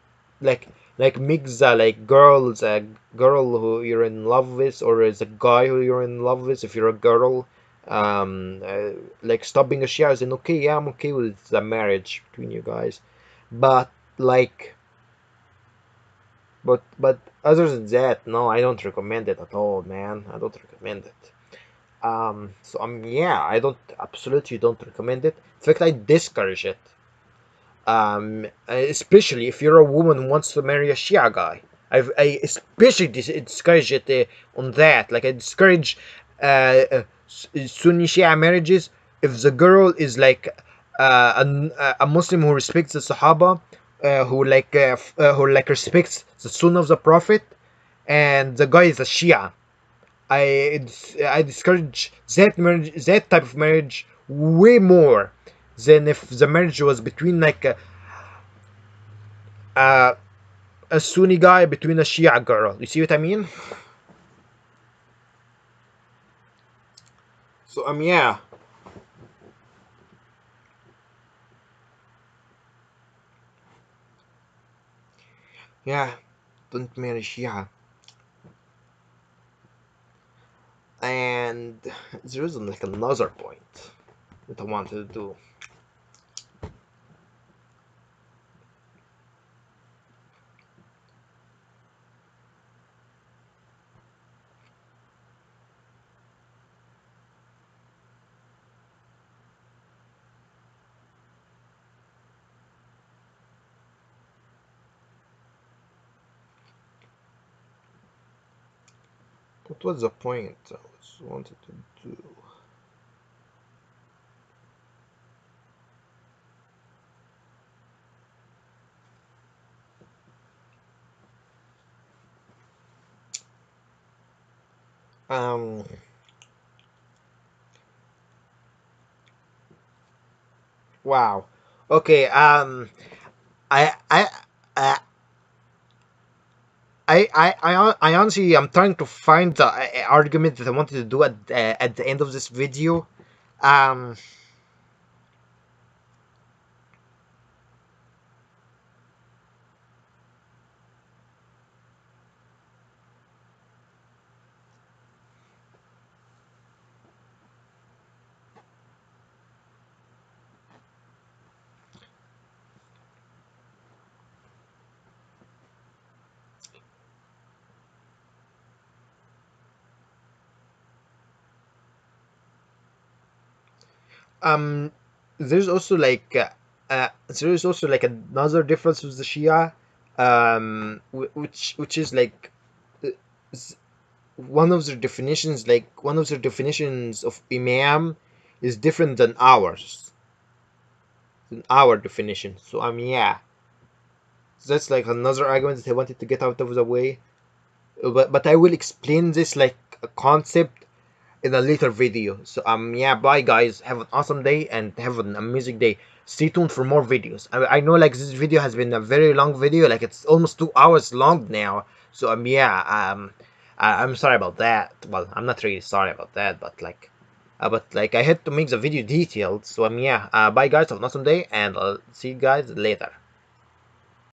mix like girls, a girl who you're in love with, or as a guy who you're in love with. If you're a girl, like stop being a Shia, then okay, yeah, I'm okay with the marriage between you guys. But like, but other than that, no, I don't recommend it at all, man. I don't recommend it. So yeah, I don't absolutely don't recommend it. In fact, I discourage it. Especially if you're a woman who wants to marry a Shia guy. I especially discourage it on that. Like I discourage Sunni Shia marriages if the girl is like a Muslim who respects the Sahaba, who like respects the Sunnah of the Prophet, and the guy is a Shia. I discourage that marriage, that type of marriage, way more than if the marriage was between like uh, a Sunni guy between a Shia girl. You see what I mean? So yeah, yeah, don't marry Shia. And there is like another point that I wanted to do. What was the point I was wanted to do? Um, wow. Okay. I I. I I honestly I'm trying to find the argument that I wanted to do at the end of this video. Um, um, there's also like there is also like another difference with the Shia, which is like uh, s- one of their definitions of Imam is different than our definition. So yeah, so that's like another argument that I wanted to get out of the way. But I will explain this like a concept in a later video. So yeah, bye guys. Have an awesome day and have an amazing day. Stay tuned for more videos. I know like this video has been a very long video, like it's almost 2 hours long now. So yeah, I'm sorry about that. Well, I'm not really sorry about that, but like I had to make the video detailed. So yeah, bye guys. Have an awesome day, and I'll see you guys later.